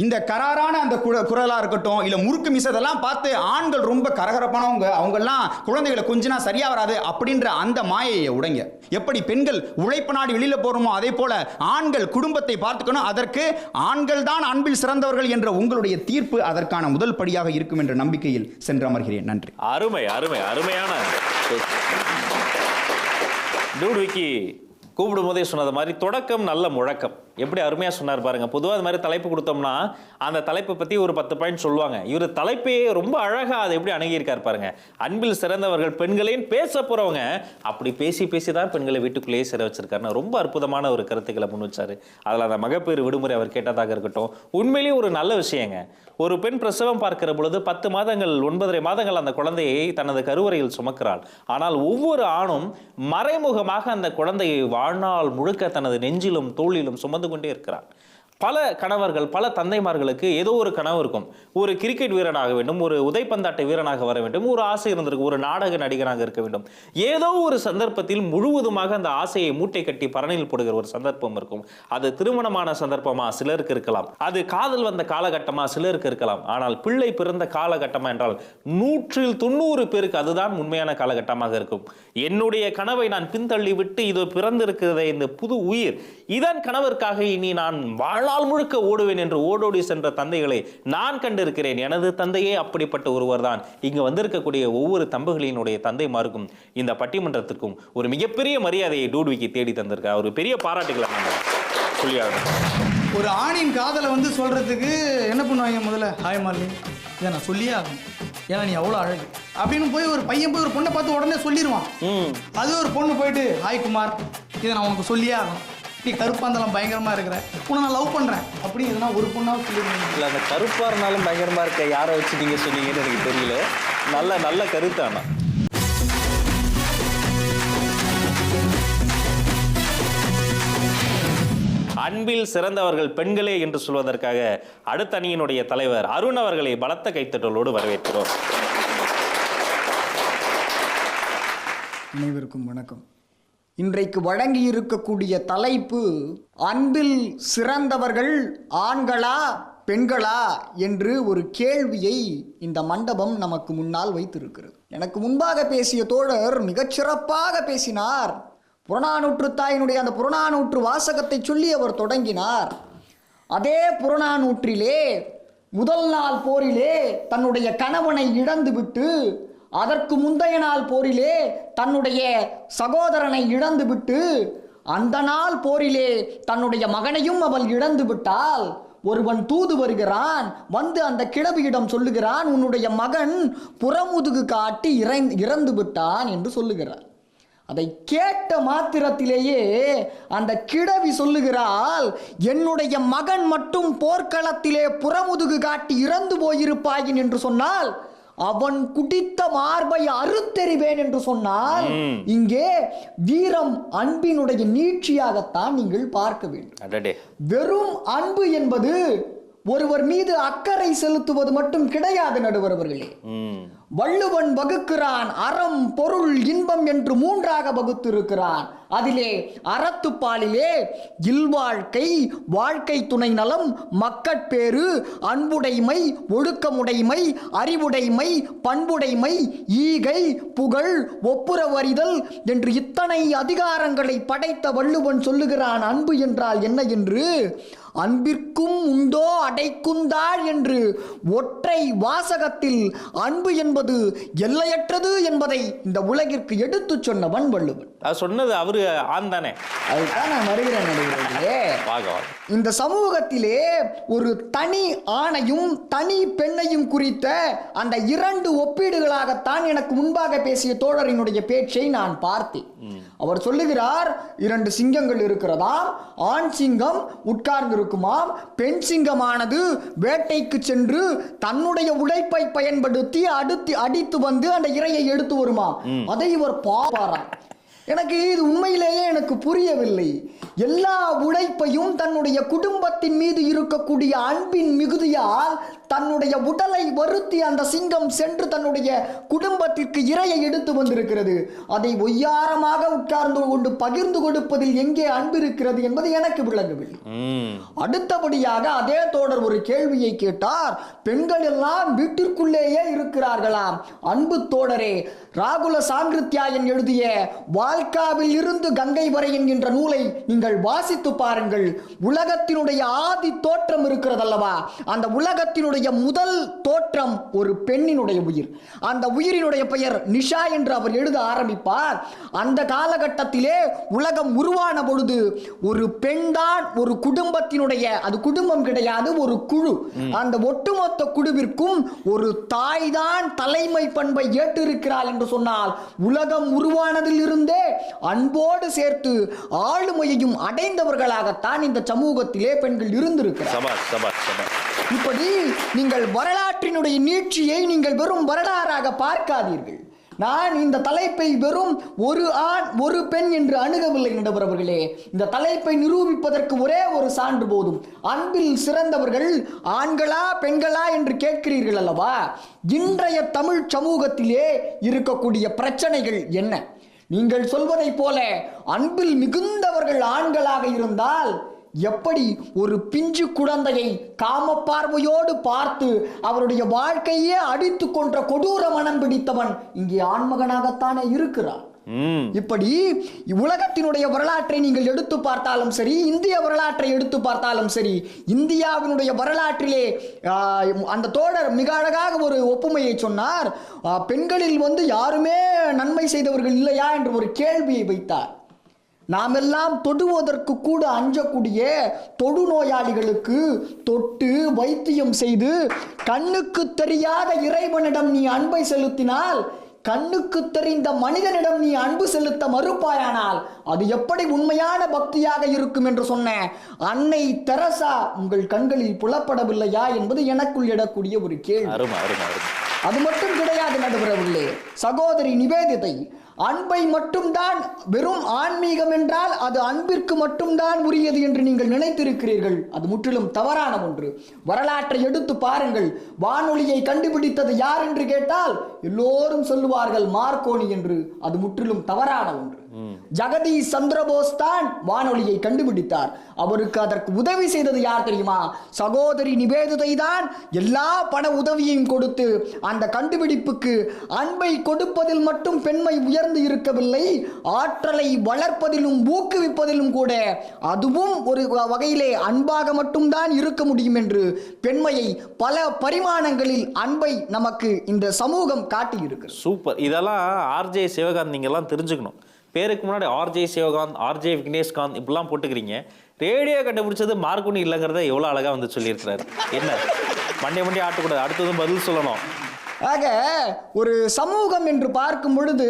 இந்த கராரான அந்த குரலா இருக்கட்டும், இல்ல முறுக்கு மிசதெல்லாம் பார்த்து ஆண்கள் ரொம்ப கரகரப்பானவங்க, அவங்கெல்லாம் குழந்தைகளை கொஞ்சனா சரியா வராது அப்படின்ற அந்த மாயையை உடைங்க. எப்படி பெண்கள் உழைப்பு நாடி வெளியில போறோமோ, அதே போல ஆண்கள் குடும்பத்தை பார்த்துக்கணும். அதற்கு ஆண்கள் தான் அன்பில் சிறந்தவர்கள் என்ற உங்களுடைய தீர்ப்பு அதற்கான முதல் படியாக இருக்கும் என்ற நம்பிக்கையில் சென்று அமர்கிறேன். நன்றி. அருமை அருமை அருமையான டூட்விக்கி கூப்பிடும் போதே சொன்னது மாதிரி தொடக்கம் நல்ல முழக்கம். எப்படி அருமையாக சொன்னார் பாருங்க. பொதுவாக அது மாதிரி தலைப்பு கொடுத்தோம்னா அந்த தலைப்பை பற்றி ஒரு 10 பாயிண்ட் சொல்லுவாங்க. இவர் தலைப்பையே ரொம்ப அழகாக அதை எப்படி அணுகியிருக்கார் பாருங்க. அன்பில் சிறந்தவர்கள் பெண்களையும் பேச போகிறவங்க அப்படி பேசி தான் பெண்களை வீட்டுக்குள்ளேயே சிற வச்சிருக்காருன்னு ரொம்ப அற்புதமான ஒரு கருத்துக்களை முன் வச்சாரு. அதில் அந்த மகப்பேறு விடுமுறை அவர் கேட்டதாக இருக்கட்டும், உண்மையிலேயே ஒரு நல்ல விஷயங்க. ஒரு பெண் பிரசவம் பார்க்கிற பொழுது 10 மாதங்கள் 9.5 மாதங்கள் அந்த குழந்தையை தனது கருவறையில் சுமக்கிறாள். ஆனால் ஒவ்வொரு ஆணும் மறைமுகமாக அந்த குழந்தையை வாழ்நாள் முழுக்க தனது நெஞ்சிலும் தோளிலும் சுமந்து கொண்டே இருக்கிறார். பல கணவர்கள், பல தந்தைமார்களுக்கு ஏதோ ஒரு கனவு இருக்கும். ஒரு கிரிக்கெட் வீரனாக வேண்டும், ஒரு உதைப்பந்தாட்ட வீரனாக வர வேண்டும், ஒரு ஆசை இருந்திருக்கும், ஒரு நாடக நடிகனாக இருக்க வேண்டும். ஏதோ ஒரு சந்தர்ப்பத்தில் முழுவதுமாக அந்த ஆசையை மூட்டை கட்டி பரணில் போடுகிற ஒரு சந்தர்ப்பம் இருக்கும். அது திருமணமான சந்தர்ப்பமா சிலருக்கு இருக்கலாம், அது காதல் வந்த காலகட்டமா சிலருக்கு இருக்கலாம். ஆனால் பிள்ளை பிறந்த காலகட்டமா என்றால் 100 பேருக்கு அதுதான் உண்மையான காலகட்டமாக இருக்கும். என்னுடைய கனவை நான் பின்தள்ளி விட்டு இது பிறந்திருக்கிறதே இந்த புது உயிர், இதன் கனவிற்காக இனி நான் வாழ முழுக்க ஓடுவேன் என்று ஓடோடி சென்ற தந்தைகளை நான் கண்டிருக்கிறேன். எனது தந்தையே அப்படிப்பட்ட ஒருவர் தான். இங்கு வந்திருக்கக்கூடிய ஒவ்வொரு தம்பதிகளினுடைய தந்தைமாருக்கும் இந்த பட்டிமன்றத்திற்கும் ஒரு மிகப்பெரிய மரியாதையை டூட்விக்கி தேடி தந்திருக்கார். ஒரு பெரிய பாராட்டுகளை சொல்லியாகணும். ஒரு ஆணின் காதலை வந்து சொல்றதுக்கு என்ன பண்ணுவாங்க? முதல்ல ஹாய் மார்லி, இதை நான் சொல்லியே ஆகணும், ஏன்னா நீ அவ்வளோ அழகு அப்படின்னு போய் ஒரு பையன் போய் ஒரு பொண்ணை பார்த்து உடனே சொல்லிடுவான். அது ஒரு பொண்ணு போயிட்டு ஹாய் குமார், இதை நான் உனக்கு சொல்லியே ஆகணும், நீ கருப்பாந்தெல்லாம் பயங்கரமா இருக்கிற, உன்னை நான் லவ் பண்றேன் அப்படி எதுனா ஒரு பொண்ணாவது சொல்லிடுவீங்க. இல்லை, அந்த கருப்பா இருந்தாலும் பயங்கரமா இருக்க யாரை வச்சு நீங்க சொன்னீங்கன்னு எனக்கு தெரியல. நல்ல கருத்தானா. அன்பில் சிறந்தவர்கள் பெண்களே என்று சொல்வதற்காக அடுத்த அணியினுடைய தலைவர் அருண் அவர்களை பலத்த கைத்தட்டலோடு வரவேற்கிறோம். அனைவருக்கும் வணக்கம். இன்றைக்கு வழங்கி இருக்கக்கூடிய தலைப்பு அன்பில் சிறந்தவர்கள் ஆண்களா பெண்களா என்று ஒரு கேள்வியை இந்த மண்டபம் நமக்கு முன்னால் வைத்திருக்கிறது. எனக்கு முன்பாக பேசிய தோழர் மிகச்சிறப்பாக பேசினார். புறநானூற்று தாயினுடைய அந்த புறநானூற்று வாசகத்தை சொல்லி அவர் தொடங்கினார். அதே புறநானூற்றிலே முதல் நாள் போரிலே தன்னுடைய கணவனை இழந்துவிட்டு, அதற்கு முந்தைய நாள் போரிலே தன்னுடைய சகோதரனை இழந்துவிட்டு, அந்த நாள் போரிலே தன்னுடைய மகனையும் அவள் இழந்து விட்டால், ஒருவன் தூது வருகிறான், வந்து அந்த கிழவியிடம் சொல்லுகிறான், உன்னுடைய மகன் புறமுதுகு காட்டி இறந்து விட்டான் என்று சொல்லுகிறார். அதை கேட்ட மாத்திரத்திலேயே அந்த கிழவி சொல்லுகிறாள், என்னுடைய மகன் மட்டும் போர்க்களத்திலே புறமுதுகு காட்டி இறந்து போயிருப்பாயின் என்று சொன்னால் அவன் குடித்த மார்பை அறுத்தெறிவேன் என்று சொன்னால் இங்கே வீரம் அன்பினுடைய நீட்சியாகத்தான் நீங்கள் பார்க்க வேண்டும். வெறும் அன்பு என்பது ஒருவர் மீது அக்கறை செலுத்துவது மட்டும் கிடையாது நடுவர் அவர்களே. வள்ளுவன் வகுக்கிறான் அறம் பொருள் இன்பம் என்று 3ஆக வகுத்திருக்கிறான். அதிலே அறத்துப்பாலிலே இல்வாழ்க்கை, வாழ்க்கை துணை நலம், மக்கட்பேறு, அன்புடைமை, ஒழுக்கமுடைமை, அறிவுடைமை, பண்புடைமை, ஈகை, புகழ், ஒப்புரவறிதல் என்று இத்தனை அதிகாரங்களை படைத்த வள்ளுவன் சொல்லுகிறான் அன்பு என்றால் என்ன என்று. அன்பிற்கும் உண்டோ அடைக்குந்தாள் என்று ஒற்றை வாசகத்தில் அன்பு என்பது எல்லையற்றது என்பதை இந்த உலகிற்கு எடுத்து சொன்னவன் வள்ளுவன். சொன்னது அவரு ஆண் தானே, அதுதான் நான் வருகிறேன். இந்த சமூகத்திலே ஒரு தனி ஆணையும் தனி பெண்ணையும் குறித்த அந்த 2 ஒப்பீடுகளாகத்தான் எனக்கு முன்பாக பேசிய தோழரினுடைய பேச்சை நான் பார்த்தேன். அவர் சொல்லுகிறார், 2 சிங்கங்கள் இருக்கிறதாம், ஆண் சிங்கம் உட்கார்ந்து இருக்குமாம், பெண் சிங்கமானது வேட்டைக்கு சென்று தன்னுடைய உழைப்பை பயன்படுத்தி அடித்து வந்து அந்த இரையை எடுத்து வருமா. அதை இவர் பாரார். எனக்கு இது உண்மையிலேயே எனக்கு புரியவில்லை. எல்லா உழைப்பையும் தன்னுடைய குடும்பத்தின் மீது இருக்கக்கூடிய அன்பின் மிகுதியால் தன்னுடைய உடலை வருத்தி அந்த சிங்கம் சென்று தன்னுடைய குடும்பத்திற்கு இரையை எடுத்து வந்திருக்கிறது. அதை ஒய்யாரமாக உட்கார்ந்து கொண்டு பகிர்ந்து கொடுப்பதில் எங்கே அன்பு இருக்கிறது என்பது எனக்கு விளங்கவில்லை. அடுத்தபடியாக அதே தோழர் ஒரு கேள்வியை கேட்டார். பெண்கள் எல்லாம் வீட்டிற்குள்ளேயே இருக்கிறார்களாம். அன்பு தோழரே, ராகுல சாங்கிருத்யாயன் எழுதிய வாழ்க்காவில் இருந்து கங்கை வரை என்கின்ற நூலை நீங்கள் வாசித்து பாருங்கள். உலகத்தினுடைய ஆதி தோற்றம் இருக்கிறதல்லவா, அந்த உலகத்தினுடைய முதல் தோற்றம் ஒரு பெண்ணினுடைய உயிர். அந்த உயிரினுடைய பெயர் நிஷா என்று அவர் எழுத ஆரம்பிப்பார். அந்த காலகட்டத்திலே உலகம் உருவான பொழுது ஒரு பெண் தான் ஒரு குடும்பத்தினுடைய, அது குடும்பம் கிடையாது, ஒரு குழு. அந்த ஒட்டுமொத்த குழுவிற்கும் ஒரு தாய் தான் தலைமை பண்பை ஏற்றிருக்கிறாள் என்று சொன்னால் உலகம் உருவானதில் இருந்தே அன்போடு சேர்த்து ஆளுமையையும் அடைந்தவர்களாகத்தான் இந்த சமூகத்திலே பெண்கள் இருந்திருக்கிறார். இப்படி நீங்கள் வரலாற்றினுடைய நீட்சியை நீங்கள் வெறும் வரலாறாக பார்க்காதீர்கள். நான் இந்த தலைப்பை வெறும் ஒரு ஆண் ஒரு பெண் என்று அணுகவில்லை நடுவர்களே. இந்த தலைப்பை நிரூபிப்பதற்கு ஒரே ஒரு சான்று போதும். அன்பில் சிறந்தவர்கள் ஆண்களா பெண்களா என்று கேட்கிறீர்கள் அல்லவா. இன்றைய தமிழ் சமூகத்திலே இருக்கக்கூடிய பிரச்சனைகள் என்ன? நீங்கள் சொல்வதை போல அன்பில் மிகுந்தவர்கள் ஆண்களாக இருந்தால் எப்படி ஒரு பிஞ்சு குழந்தையை காம பார்வையோடு பார்த்து அவருடைய வாழ்க்கையே அடித்து கொன்ற கொடூர மனம் பிடித்தவன் இங்கே ஆண்மகனாகத்தானே இருக்கிறான். இப்படி உலகத்தினுடைய வரலாற்றை நீங்கள் எடுத்து பார்த்தாலும் சரி, இந்திய வரலாற்றை எடுத்து பார்த்தாலும் சரி, இந்தியாவினுடைய வரலாற்றிலே அந்த தோழர் மிக அழகாக ஒரு ஒப்புமையை சொன்னார். பெண்களில் யாருமே நன்மை செய்தவர்கள் இல்லையா என்று ஒரு கேள்வியை வைத்தார். நாம் எல்லாம் தொடுவதற்கு கூட அஞ்சக்கூடிய தொடுநோயாளிகளுக்கு தொட்டு வைத்தியம் செய்து கண்ணுக்கு தெரியாத இறைவனிடம் நீ அன்பை செலுத்தினால், கண்ணுக்கு தெரிந்த மனிதனிடம் நீ அன்பு செலுத்த மறுப்பாயானால் அது எப்படி உண்மையான பக்தியாக இருக்கும் என்று சொன்ன அன்னை தெரசா உங்கள் கண்களில் புலப்படவில்லையா என்பது எனக்குள் எழக்கூடிய ஒரு கேள்வி. அது மட்டும் கிடையாது நடுவர்களே, சகோதரி நிவேதிதை அன்பை மட்டும்தான், வெறும் ஆன்மீகம் என்றால் அது அன்பிற்கு மட்டும்தான் உரியது என்று நீங்கள் நினைத்திருக்கிறீர்கள். அது முற்றிலும் தவறான ஒன்று. வரலாற்றை எடுத்து பாருங்கள். வானொலியை கண்டுபிடித்தது யார் என்று கேட்டால் எல்லோரும் சொல்லுவார்கள் மார்க்கோனி என்று. அது முற்றிலும் தவறான ஒன்று. ஜெகதீஷ் சந்திரபோஸ் தான் வானொலியை கண்டுபிடித்தார். அவருக்கு அதற்கு உதவி செய்தது யார் தெரியுமா? சகோதரி நிவேதிதை தான் எல்லா பண உதவியையும் கொடுத்து அந்த கண்டுபிடிப்புக்கு அன்பை கொடுப்பதில் மட்டும் பெண்மை உயர்ந்து இருக்கவில்லை, ஆற்றலை வளர்ப்பதிலும் ஊக்குவிப்பதிலும் கூட அதுவும் ஒரு வகையிலே அன்பாக மட்டும்தான் இருக்க முடியும் என்று பெண்மையை பல பரிமாணங்களில் அன்பை நமக்கு இந்த சமூகம் காட்டியிருக்கு. சூப்பர். இதெல்லாம் ஆர்ஜே சிவகாந்த் நீங்க எல்லாம் தெரிஞ்சுக்கணும். பேருக்கு முன்னாடி ஆர்ஜே சிவகாந்த், ஆர்ஜே விக்னேஷ்காந்த் இப்படிலாம் போட்டுக்கிறீங்க. ரேடியோ கண்டுபிடிச்சது மார்க்கோனி இல்லைங்கிறத எவ்வளோ அழகாக சொல்லியிருக்கிறாரு. என்ன மண்டே ஆட்டக்கூடாது, அடுத்ததும் பதில் சொல்லணும். ஆக ஒரு சமூகம் என்று பார்க்கும் பொழுது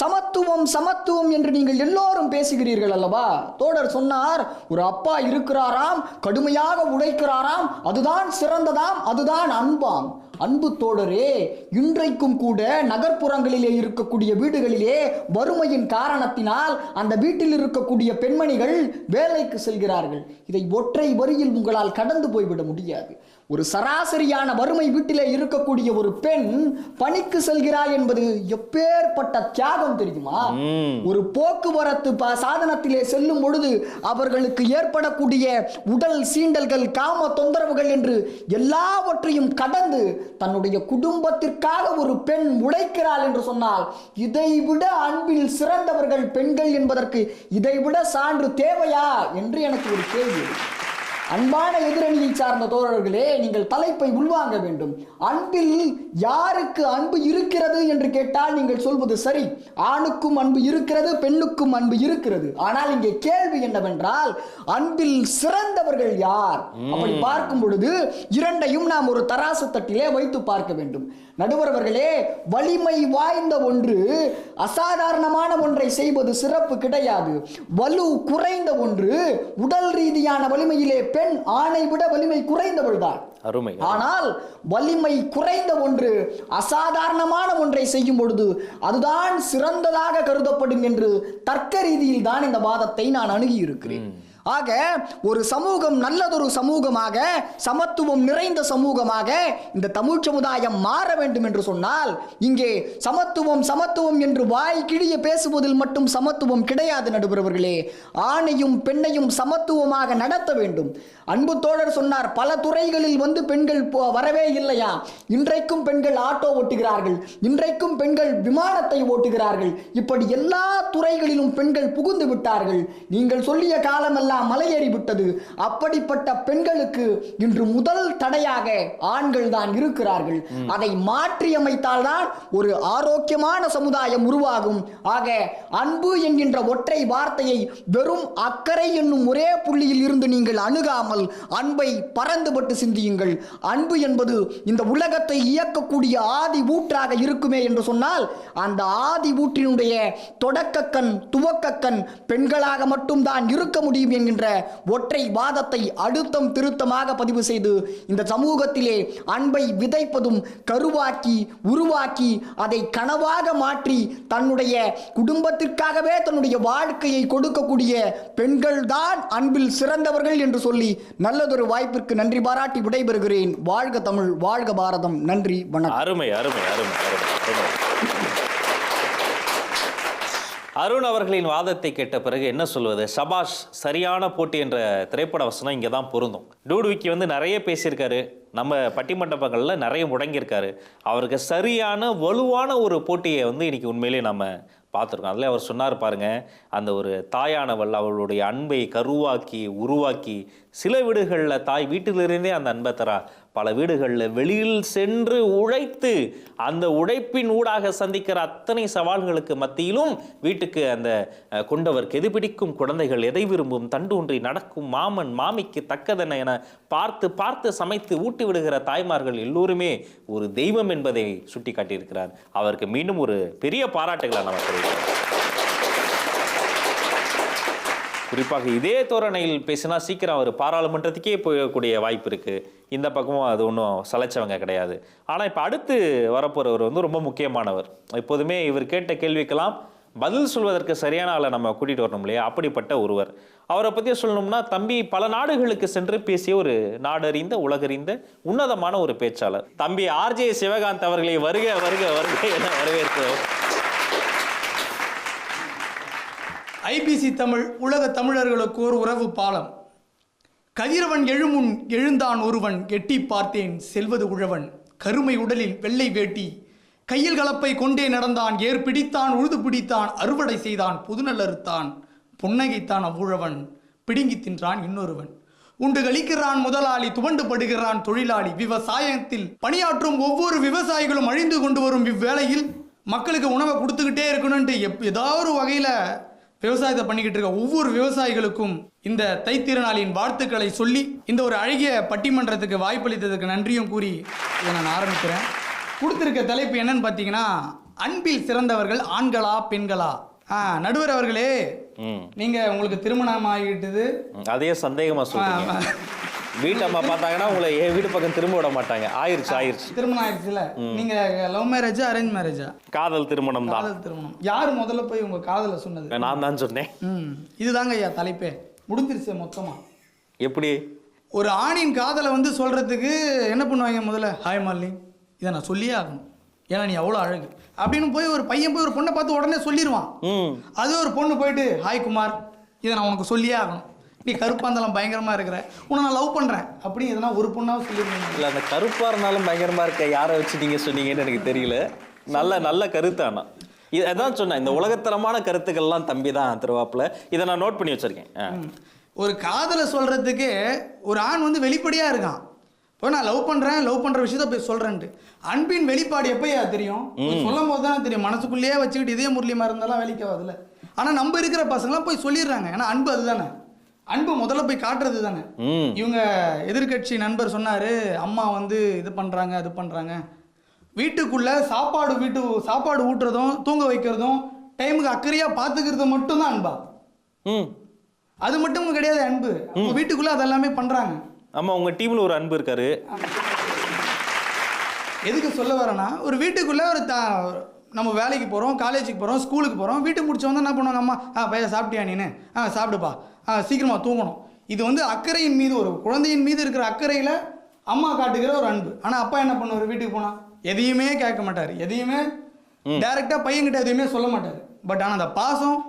சமத்துவம் சமத்துவம் என்று நீங்கள் எல்லோரும் பேசுகிறீர்கள் அல்லவா? தோழர் சொன்னார், ஒரு அப்பா இருக்கிறாராம், கடுமையாக உழைக்கிறாராம், அதுதான் சிறந்ததாம், அதுதான் அன்பாம். அன்பு தோழரே, இன்றைக்கும் கூட நகர்ப்புறங்களிலே இருக்கக்கூடிய வீடுகளிலே வறுமையின் காரணத்தினால் அந்த வீட்டில் இருக்கக்கூடிய பெண்மணிகள் வேலைக்கு செல்கிறார்கள். இதை ஒற்றை வரியில் உங்களால் கடந்து போய்விட முடியாது. ஒரு சராசரியான வறுமை வீட்டிலே இருக்கக்கூடிய ஒரு பெண் பணிக்கு செல்கிறாள் என்பது எப்பேற்பட்ட தியாகம் தெரியுமா? ஒரு போக்குவரத்து சாதனத்திலே செல்லும் பொழுது அவர்களுக்கு ஏற்படக்கூடிய உடல் சீண்டல்கள், காம தொந்தரவுகள் என்று எல்லாவற்றையும் கடந்து தன்னுடைய குடும்பத்திற்காக ஒரு பெண் உழைக்கிறாள் என்று சொன்னால், இதைவிட அன்பில் சிறந்தவர்கள் பெண்கள் என்பதற்கு இதைவிட சான்று தேவையா என்று எனக்கு ஒரு கேள்வி. அன்பான எதிரணியை சார்ந்த தோழர்களே, நீங்கள் தலைப்பை உள்வாங்க வேண்டும். அன்பில் யாருக்கு அன்பு இருக்கிறது என்று கேட்டால் நீங்கள் சொல்வது சரி, ஆணுக்கும் அன்பு இருக்கிறது, பெண்ணுக்கும் அன்பு இருக்கிறது. ஆனால் இங்கே கேள்வி என்னவென்றால், அன்பில் சிறந்தவர்கள் யார்? அப்படி பார்க்கும் பொழுது இரண்டையும் நாம் ஒரு தராசு தட்டிலே வைத்து பார்க்க வேண்டும். நடுவர் அவர்களே, வலிமை வாய்ந்த ஒன்று அசாதாரணமான ஒன்றை செய்வது சிறப்பு கிடையாது. வலு குறைந்த ஒன்று, உடல் ரீதியான வலிமையிலே பெண் ஆணை விட வலிமை குறைந்தவள் தான். ஆனால் வலிமை குறைந்த ஒன்று அசாதாரணமான ஒன்றை செய்யும் பொழுது அதுதான் சிறந்ததாக கருதப்படும் என்று தர்க்க ரீதியில் தான் இந்த வாதத்தை நான் அணுகி இருக்கிறேன். ஆக ஒரு சமூகம் நல்லதொரு சமூகமாக, சமத்துவம் நிறைந்த சமூகமாக இந்த தமிழ் சமுதாயம் மாற வேண்டும் என்று சொன்னால், இங்கே சமத்துவம் சமத்துவம் என்று வாய் கிழிய பேசுவதில் மட்டும் சமத்துவம் கிடையாது நடுவர்களே. ஆணையும் பெண்ணையும் சமத்துவமாக நடத்த வேண்டும். அன்பு தோழர் சொன்னார், பல துறைகளில் பெண்கள் வரவே இல்லையா? இன்றைக்கும் பெண்கள் ஆட்டோ ஓட்டுகிறார்கள், இன்றைக்கும் பெண்கள் விமானத்தை ஓட்டுகிறார்கள். இப்படி எல்லா துறைகளிலும் பெண்கள் புகுந்து விட்டார்கள். நீங்கள் சொல்லிய காலமெல்லாம் மலையேறிவிட்டது. அப்படிப்பட்ட பெண்களுக்கு இன்று முதல் தடையாக ஆண்கள் தான் இருக்கிறார்கள். அதை மாற்றி அமைத்தால் தான் ஒரு ஆரோக்கியமான சமுதாயம் உருவாகும். ஆக அன்பு என்கின்ற ஒற்றை வார்த்தையை வெறும் அக்கறை என்னும் ஒரே புள்ளியில் இருந்து நீங்கள் அணுகாமல் அன்பை பறந்துபட்டு சிந்தியுங்கள். அன்பு என்பது இந்த உலகத்தை இயக்கக்கூடிய ஆதி ஊற்றாக இருக்குமே என்று சொன்னால், அந்த ஆதி ஊற்றினுடைய தொடக்கக்கண் துவக்கக்கண் பெண்களாக மட்டும் தான் இருக்க முடியும் என்கின்ற ஒற்றை வாதத்தை அழுத்தம் திருத்தமாக பதிவு செய்து இந்த சமூகத்திலே அன்பை விதைப்பதும் கருவாக்கி உருவாக்கி அதை கனவாக மாற்றி தன்னுடைய குடும்பத்திற்காகவே தன்னுடைய வாழ்க்கையை கொடுக்கக்கூடிய பெண்கள் தான் அன்பில் சிறந்தவர்கள் என்று சொல்லி நல்லதொரு வாய்ப்பிற்கு நன்றி பாராட்டி விடைபெறுகிறேன். வாழ்க தமிழ், வாழ்க பாரதம். நன்றி, வணக்கம். அருமை அருமை அருமை அருமை. அருண் அவர்களின் வாதத்தை கேட்ட பிறகு என்ன சொல்வது? சபாஷ், சரியான போட்டி என்ற திரைப்பட வசனம் இங்கே தான் பொருந்தும். டூடுவிக்கி நிறைய பேசியிருக்காரு, நம்ம பட்டிமண்டபங்களில் நிறைய முடங்கியிருக்காரு. அவருக்கு சரியான வலுவான ஒரு போட்டியை இன்னைக்கு உண்மையிலேயே நம்ம பார்த்துருக்கோம். அதில் அவர் சொன்னார் பாருங்க, அந்த ஒரு தாயானவள் அவளுடைய அன்பை கருவாக்கி உருவாக்கி, சில வீடுகளில் தாய் வீட்டிலிருந்தே அந்த அன்பை தரா, பல வீடுகளில் வெளியில் சென்று உழைத்து அந்த உழைப்பின் ஊடாக சந்திக்கிற அத்தனை சவால்களுக்கு மத்தியிலும் வீட்டுக்கு அந்த கொண்டவர் கெதுபிடிக்கும் குழந்தைகள் எதை விரும்பும் தண்டு ஒன்றி நடக்கும் மாமன் மாமிக்கு தக்கதென என பார்த்து பார்த்து சமைத்து ஊட்டி விடுகிற தாய்மார்கள் எல்லோருமே ஒரு தெய்வம் என்பதை சுட்டி காட்டியிருக்கிறார். அவருக்கு மீண்டும் ஒரு பெரிய பாராட்டுகளை நம்ம தெரிவிக்கிறோம். குறிப்பாக இதே தோரணையில் பேசினா சீக்கிரம் அவர் பாராளுமன்றத்துக்கே போகக்கூடிய வாய்ப்பு இருக்குது. இந்த பக்கமும் அது ஒன்றும் சலைச்சவங்க கிடையாது. ஆனால் இப்போ அடுத்து வரப்போகிறவர் ரொம்ப முக்கியமானவர். எப்போதுமே இவர் கேட்ட கேள்விக்கெல்லாம் பதில் சொல்வதற்கு சரியான ஆளை நம்ம கூட்டிகிட்டு வரணும் இல்லையா? அப்படிப்பட்ட ஒருவர். அவரை பற்றி சொல்லணும்னா, தம்பி பல நாடுகளுக்கு சென்று பேசிய ஒரு நாடறிந்த உலகறிந்த உன்னதமான ஒரு பேச்சாளர். தம்பி ஆர்ஜே சிவகாந்த் அவர்களை வருக வருக வருக என வரவேற்கிறோம். ஐபிசி தமிழ் உலக தமிழர்களுக்கு ஒரு உறவு பாலம். கதிரவன் எழுமுன் எழுந்தான் ஒருவன், எட்டி பார்த்தேன் செல்வது உழவன். கருமை உடலில் வெள்ளை வேட்டி, கையில் கலப்பை கொண்டே நடந்தான். ஏர் பிடித்தான், உழுது பிடித்தான், அறுவடை செய்தான், புதுநல்லறுத்தான், புன்னகைத்தான் அவ்வுழவன். பிடுங்கி தின்றான் இன்னொருவன். உண்டு கழிக்கிறான் முதலாளி, துவண்டு படுகிறான் தொழிலாளி. விவசாயத்தில் பணியாற்றும் ஒவ்வொரு விவசாயிகளும் அழிந்து கொண்டு வரும் இவ்வேளையில் மக்களுக்கு உணவை கொடுத்துக்கிட்டே இருக்கணும்ட்டு ஏதாவது ஒரு வகையில் விவசாயத்தை பண்ணிக்கிட்டு இருக்க ஒவ்வொரு விவசாயிகளுக்கும் இந்த தைத்திருநாளின் வாழ்த்துக்களை சொல்லி இந்த ஒரு அழகிய பட்டிமன்றத்துக்கு வாய்ப்பளித்ததுக்கு நன்றியும் கூறி இதை நான் ஆரம்பிக்கிறேன். கொடுத்திருக்க தலைப்பு என்னன்னு பார்த்தீங்கன்னா, அன்பில் சிறந்தவர்கள் ஆண்களா பெண்களா? நடுவர் அவர்களே, நீங்க உங்களுக்கு திருமணம் ஆகிட்டது, அதே சந்தேகமா சொல்றீங்க. வீட்டு அம்மா பார்த்தாங்கன்னா உங்களை என் வீட்டு பக்கம் திரும்ப விட மாட்டாங்க. ஆயிருச்சு திருமணம் ஆயிடுச்சுல. நீங்க லவ் மேரேஜா அரேஞ்ச் மேரேஜா? காதல் திருமணம் தான். காதல் திருமணம். யார் முதல்ல போய் உங்க காதல சொன்னது? நான் தான் சொன்னேன். இதுதாங்க ஐயா தலைப்பே. முடிஞ்சிருச்சு மொத்தமா. எப்படி ஒரு ஆணின் காதலை வந்து சொல்றதுக்கு என்ன பண்ணுவாங்க? முதல்ல ஹாய் மாலினி, இதை நான் சொல்லியே ஆகணும், ஏன்னா நீ அவ்வளோ அழகு அப்படின்னு போய் ஒரு பையன் போய் ஒரு பொண்ணை பார்த்து உடனே சொல்லிடுவான். அது ஒரு பொண்ணு போயிட்டு ஹாய் குமார், இதை நான் உனக்கு சொல்லியே ஆகணும், நீ கருப்பா இருந்தாலும் பயங்கரமா இருக்கிற, உன்னை நான் லவ் பண்றேன் அப்படி எதனா ஒரு பொண்ணாவும் சொல்லிடுவீங்க. இல்லை, அந்த கருப்பா இருந்தாலும் பயங்கரமா இருக்க யாரை வச்சு நீங்க சொன்னீங்கன்னு எனக்கு தெரியல. நல்ல கருத்து. ஆனா அதான் சொன்னேன், இந்த உலகத்தரமான கருத்துக்கள்லாம் தம்பி தான் திருவாப்புல. இதை நான் நோட் பண்ணி வச்சிருக்கேன். ஒரு காதலை சொல்றதுக்கு ஒரு ஆண் வந்து வெளிப்படையா இருக்கான். இப்போ நான் லவ் பண்ற விஷயத்த போய் சொல்றேன்ட்டு. அன்பின் வெளிப்பாடு எப்பயா தெரியும்? சொல்லும் போது தான் தெரியும். மனசுக்குள்ளேயே வச்சுக்கிட்டு இதே முரளிமா இருந்தாலும் வேலைக்கு ஆகுதுல்ல. ஆனா நம்ம இருக்கிற பசங்களாம் போய் சொல்லிடுறாங்க. ஏன்னா அன்பு அதுதானே. அன்பு முதல்ல போய் காட்டுறது தானே. இவங்க எதிர்கட்சி நண்பர் சொன்னாரு, அம்மா வந்து இது பண்றாங்க அது பண்றாங்க. வீட்டுக்குள்ள சாப்பாடு ஊட்டுறதும் தூங்க வைக்கிறதும் டைமுக்கு அக்கறையா பாத்துக்கிறது மட்டும் தான் அன்பா? அது மட்டும் கிடையாது அன்பு. அவங்க வீட்டுக்குள்ள அதெல்லாமே பண்றாங்க. ஆமா, உங்க டீம்ல ஒரு அன்பு இருக்காரு. எதுக்கு சொல்ல வரேன்னா, ஒரு வீட்டுக்குள்ள நம்ம வேலைக்கு போறோம், காலேஜுக்கு போறோம், ஸ்கூலுக்கு போறோம், வீட்டுக்கு முடிச்ச வந்து என்ன பண்ணுவாங்க? அம்மா பையன் சாப்பிட்டியா நீனு? சாப்பிடுப்பா, சீக்கிரமா தூங்கணும். இது வந்து அக்கறையின் மீது, ஒரு குழந்தையின் மீது இருக்கிற அக்கறையில அம்மா காட்டுகிற ஒரு அன்பு. ஆனா அப்பா என்ன பண்ணுவார்? வீட்டுக்கு போனா எதையுமே கேட்க மாட்டாரு, எதையுமே டைரக்டா பையன்கிட்ட எதையுமே சொல்ல மாட்டாரு. பட் ஆனா அந்த பாசம்,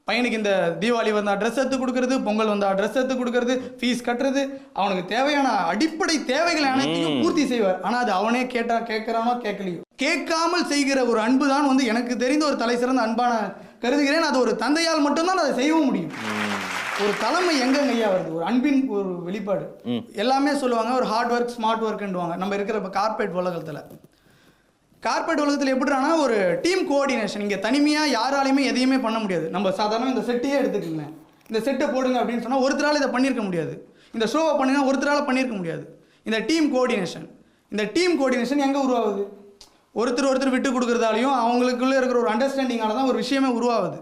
பையனுக்கு இந்த தீபாவளி வந்தா ட்ரெஸ் எடுத்து கொடுக்கறது, பொங்கல் வந்தா ட்ரெஸ் எடுத்து கொடுக்கறது, ஃபீஸ் கட்டுறது, அவனுக்கு தேவையான அடிப்படை தேவைகளை அனைத்தையும் பூர்த்தி செய்வார். ஆனா அது அவனே கேட்கறானோ கேட்கலையோ, கேட்காமல் செய்கிற ஒரு அன்பு தான் வந்து எனக்கு தெரிந்த ஒரு தலை சிறந்த அன்பான கருதுகிறேன். அது ஒரு தந்தையால் மட்டும்தான் அதை செய்யவும் முடியும். ஒரு தலைமை எங்கங்க ஐயா வருது? ஒரு அன்பின் ஒரு வெளிப்பாடு. எல்லாமே சொல்லுவாங்க ஒரு ஹார்ட் ஒர்க் ஸ்மார்ட் ஒர்க்ன்னுவாங்க. நம்ம இருக்கிற கார்பரேட் உலகத்தில் எப்படின்னா, ஒரு டீம் கோஆர்டினேஷன். இங்கே தனிமையாக யாராலையுமே எதையுமே பண்ண முடியாது. நம்ம சாதாரண இந்த செட்டையே எடுத்துக்கங்களேன். இந்த செட்டை போடுங்க அப்படின்னு சொன்னால் ஒருத்தரால் இதை பண்ணியிருக்க முடியாது. இந்த ஷோவை பண்ணுங்க ஒருத்தரால் பண்ணியிருக்க முடியாது. இந்த டீம் கோஆர்டினேஷன் எங்கே உருவாகுது? ஒருத்தர் விட்டு கொடுக்குறதாலையும் அவங்களுக்குள்ளே இருக்கிற ஒரு அண்டர்ஸ்டாண்டிங்கால தான் ஒரு விஷயமே உருவாகுது.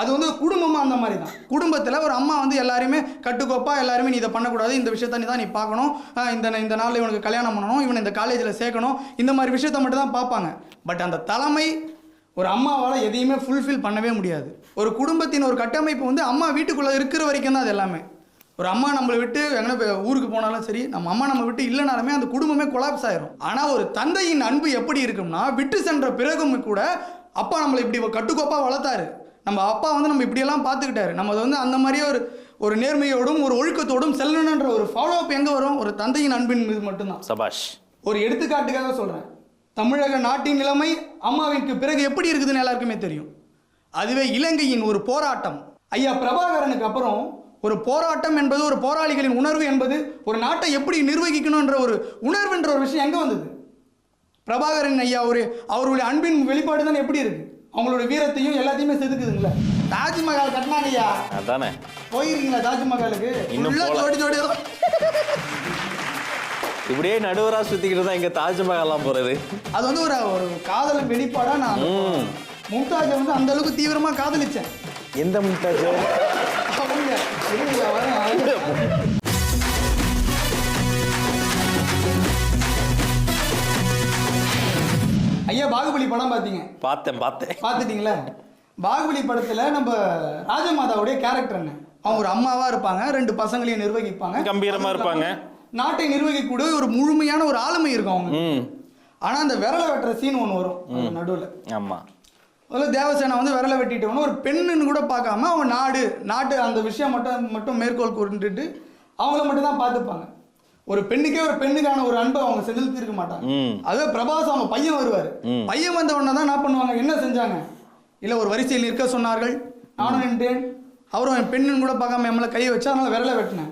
அது வந்து குடும்பமாக அந்த மாதிரி தான். குடும்பத்தில் ஒரு அம்மா வந்து எல்லாருமே கட்டுக்கோப்பா, எல்லாருமே நீ இதை பண்ணக்கூடாது, இந்த விஷயத்த நீ பார்க்கணும், இந்த நாளில் இவனுக்கு கல்யாணம் பண்ணணும், இவனை இந்த காலேஜில் சேர்க்கணும், இந்த மாதிரி விஷயத்த மட்டும் தான் பார்ப்பாங்க. பட் அந்த தலைமை ஒரு அம்மாவால் எதையுமே ஃபுல்ஃபில் பண்ணவே முடியாது. ஒரு குடும்பத்தின் ஒரு கட்டமைப்பு வந்து அம்மா வீட்டுக்குள்ளே இருக்கிற வரைக்கும் தான் அது எல்லாமே. ஒரு அம்மா நம்மளை விட்டு எங்கன்னா ஊருக்கு போனாலும் சரி, நம்ம அம்மா நம்ம விட்டு இல்லைனாலுமே அந்த குடும்பமே கொலாப்ஸ் ஆயிரும். ஆனால் ஒரு தந்தையின் அன்பு எப்படி இருக்கும்னா, விட்டு சென்ற பிறகும் கூட அப்பா நம்மளை இப்படி கட்டுக்கோப்பாக வளர்த்தாரு, நம்ம அப்பா வந்து நம்ம இப்படியெல்லாம் பார்த்துக்கிட்டாரு, நம்ம வந்து அந்த மாதிரியே ஒரு நேர்மையோடும் ஒரு ஒழுக்கத்தோடும் செல்லணுன்ற ஒரு ஃபாலோ அப் எங்கே வரும்? ஒரு தந்தையின் அன்பின் மீது மட்டும்தான். சபாஷ். ஒரு எடுத்துக்காட்டுக்காக சொல்கிறேன். தமிழக நாட்டின் நிலைமை அம்மாவிற்கு பிறகு எப்படி இருக்குதுன்னு எல்லாருக்குமே தெரியும். அதுவே இலங்கையின் ஒரு போராட்டம், ஐயா பிரபாகரனுக்கு அப்புறம் ஒரு போராட்டம் என்பது, ஒரு போராளிகளின் உணர்வு என்பது, ஒரு நாட்டை எப்படி நிர்வகிக்கணுன்ற ஒரு உணர்வுன்ற ஒரு விஷயம் எங்கே வந்தது? பிரபாகரன் ஐயா அவருடைய அன்பின் வெளிப்பாடு தான் எப்படி இருக்கு? அவங்களோட வீரத்தையும் எல்லாத்தையுமே செதுக்குதுங்களா? தாஜ்மஹால் கட்டினாங்க ஐயா, அதானே? போயிருக்கீங்களா தாஜ்மஹாலுக்கு? ஜோடி இப்படியே நடுவரா சுத்திக்கிட்டு தான் இங்க தாஜ்மஹால்லாம் போறது. அது வந்து ஒரு காதல் வெளிப்பாடா நான் மும்தாஜை வந்து அந்த அளவுக்கு தீவிரமா காதலிச்சேன். எந்த மும்தாஜ்? ஐயா பாகுபலி படம் பார்த்துட்டீங்களா? பாகுபலி படத்துல நம்ம ராஜமாதாவுடைய கேரக்டர் என்ன? அவங்க ஒரு அம்மாவா இருப்பாங்க, 2 பசங்களையும் நிர்வகிப்பாங்க, கம்பீரமா இருப்பாங்க, நாட்டை நிர்வகிக்கக்கூடிய ஒரு முழுமையான ஒரு ஆளுமை இருக்கும் அவங்க. ஆனா அந்த விரலை வெட்டுற சீன் ஒன்று வரும் நடுவில். ஆமா, அதில் தேவசேனா வந்து விரலை வெட்டிட்டு ஒரு பெண்ணுன்னு கூட பார்க்காம அவங்க நாட்டு அந்த விஷயம் மட்டும் மேற்கோள் கொண்டுட்டு அவங்கள மட்டும் தான் பார்த்துப்பாங்க. ஒரு பெண்ணுக்கே ஒரு பெண்ணுக்கான ஒரு அன்பை அவங்க செலுத்தி இருக்க மாட்டாங்க. அதுவே பிரபாஸ் அவங்க பையன் வருவார். பையன் வந்த உடனே தான் என்ன பண்ணுவாங்க? என்ன செஞ்சாங்க? இல்லை ஒரு வரிசையில் நிற்க சொன்னார்கள், நானும் நின்றேன், அவரும் என் பெண்ணுன்னு கூட பார்க்காம எம்மளை கையை வச்சா, அதனால விரலை வெட்டினேன்.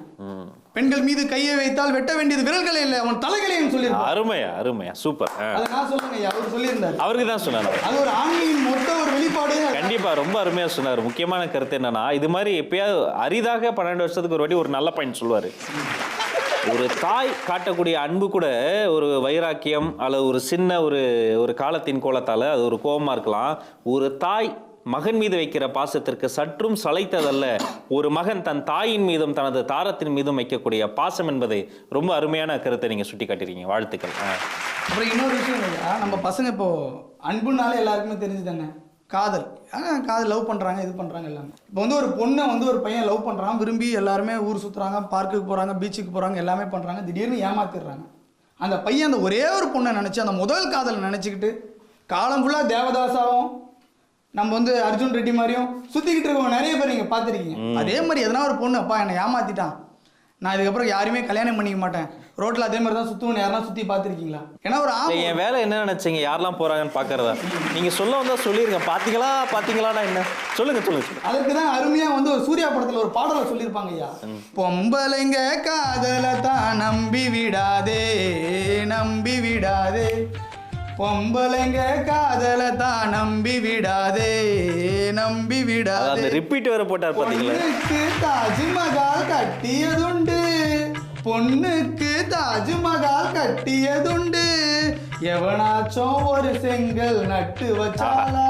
பெண்கள் மீது கையை வைத்தால் வெட்ட வேண்டியது விரல்களே இல்லை, அவன் தலைகளையும் சொல்லியிருக்கான். அருமையா சூப்பர். அதை நான் சொல்லுங்க, அவர் சொல்லியிருந்தார். அவருக்கு தான் சொன்னார். அது ஒரு ஆண்மையின் மொத்த ஒரு வெளிப்பாடு. கண்டிப்பா ரொம்ப அருமையா சொன்னார். முக்கியமான கருத்து என்னன்னா, இது மாதிரி எப்பயாவது அரிதாக 12 வருஷத்துக்கு ஒரு வாட்டி ஒரு நல்ல பாயிண்ட் சொல்லுவாரு. ஒரு தாய் காட்டக்கூடிய அன்பு கூட ஒரு வைராக்கியம் அல்லது ஒரு சின்ன ஒரு காலத்தின் கோலத்தால் அது ஒரு கோபமாக இருக்கலாம். ஒரு தாய் மகன் மீது வைக்கிற பாசத்திற்கு சற்றும் சளைத்ததல்ல ஒரு மகன் தன் தாயின் மீதும் தனது தாரத்தின் மீதும் வைக்கக்கூடிய பாசம் என்பதை ரொம்ப அருமையான கருத்தை நீங்கள் சுட்டி காட்டிருக்கீங்க. வாழ்த்துக்கள். அப்புறம் இன்னொரு விஷயம் இல்லையா, நம்ம பசங்க இப்போ அன்புனாலே எல்லாருக்குமே தெரிஞ்சு தானே காதல். காதல் லவ் பண்ணுறாங்க, இது பண்ணுறாங்க எல்லாமே. இப்போ வந்து ஒரு பொண்ணை வந்து ஒரு பையன் லவ் பண்ணுறான், விரும்பி எல்லாருமே ஊர் சுற்றுறாங்க, பார்க்குக்கு போகிறாங்க, பீச்சுக்கு போகிறாங்க, எல்லாமே பண்ணுறாங்க. திடீர்னு ஏமாத்திடுறாங்க. அந்த பையன் அந்த ஒரே ஒரு பொண்ணை நினச்சி அந்த முதல் காதலை நினச்சிக்கிட்டு காலம் ஃபுல்லாக தேவதாசாவும் நம்ம வந்து அர்ஜுன் ரெட்டி மாதிரியும் சுற்றிக்கிட்டு இருக்கவங்க நிறைய பேர் நீங்கள் பார்த்துருக்கீங்க. அதே மாதிரி எதனா ஒரு பொண்ணு அப்பா என்னை ஏமாற்றிட்டான், நான் இதுக்கப்புறம் யாருமே கல்யாணம் பண்ணிக்க மாட்டேன், ரோட்டில் அதே மாதிரி தான் சுற்றுவேன், யாரெல்லாம் சுற்றி பார்த்துருக்கீங்களா? ஏன்னா ஒரு என் வேலை என்ன நினைச்சீங்க, யாரெல்லாம் போறாங்கன்னு பார்க்கறதா? நீங்கள் சொல்ல வந்தால் சொல்லிருங்க. பார்த்தீங்களான்னா என்ன சொல்லுங்க. அதுக்கு தான் அருமையாக வந்து ஒரு சூர்யா படத்தில் ஒரு பாடலை சொல்லியிருப்பாங்க ஐயா. பொம்பளைங்க காதலை தான் நம்பி விடாதே, பொம்பளைங்க காதலை தான் நம்பி விடாதே. ரிப்பீட் வேற போட்டார் பாத்தீங்களா? தாஜ்மஹால் கட்டியதுண்டு, பொண்ணுக்கு தாஜ்மஹால் கட்டியதுண்டு, எவனாச்சும் ஒரு செங்கல் நட்டு வச்சாலா.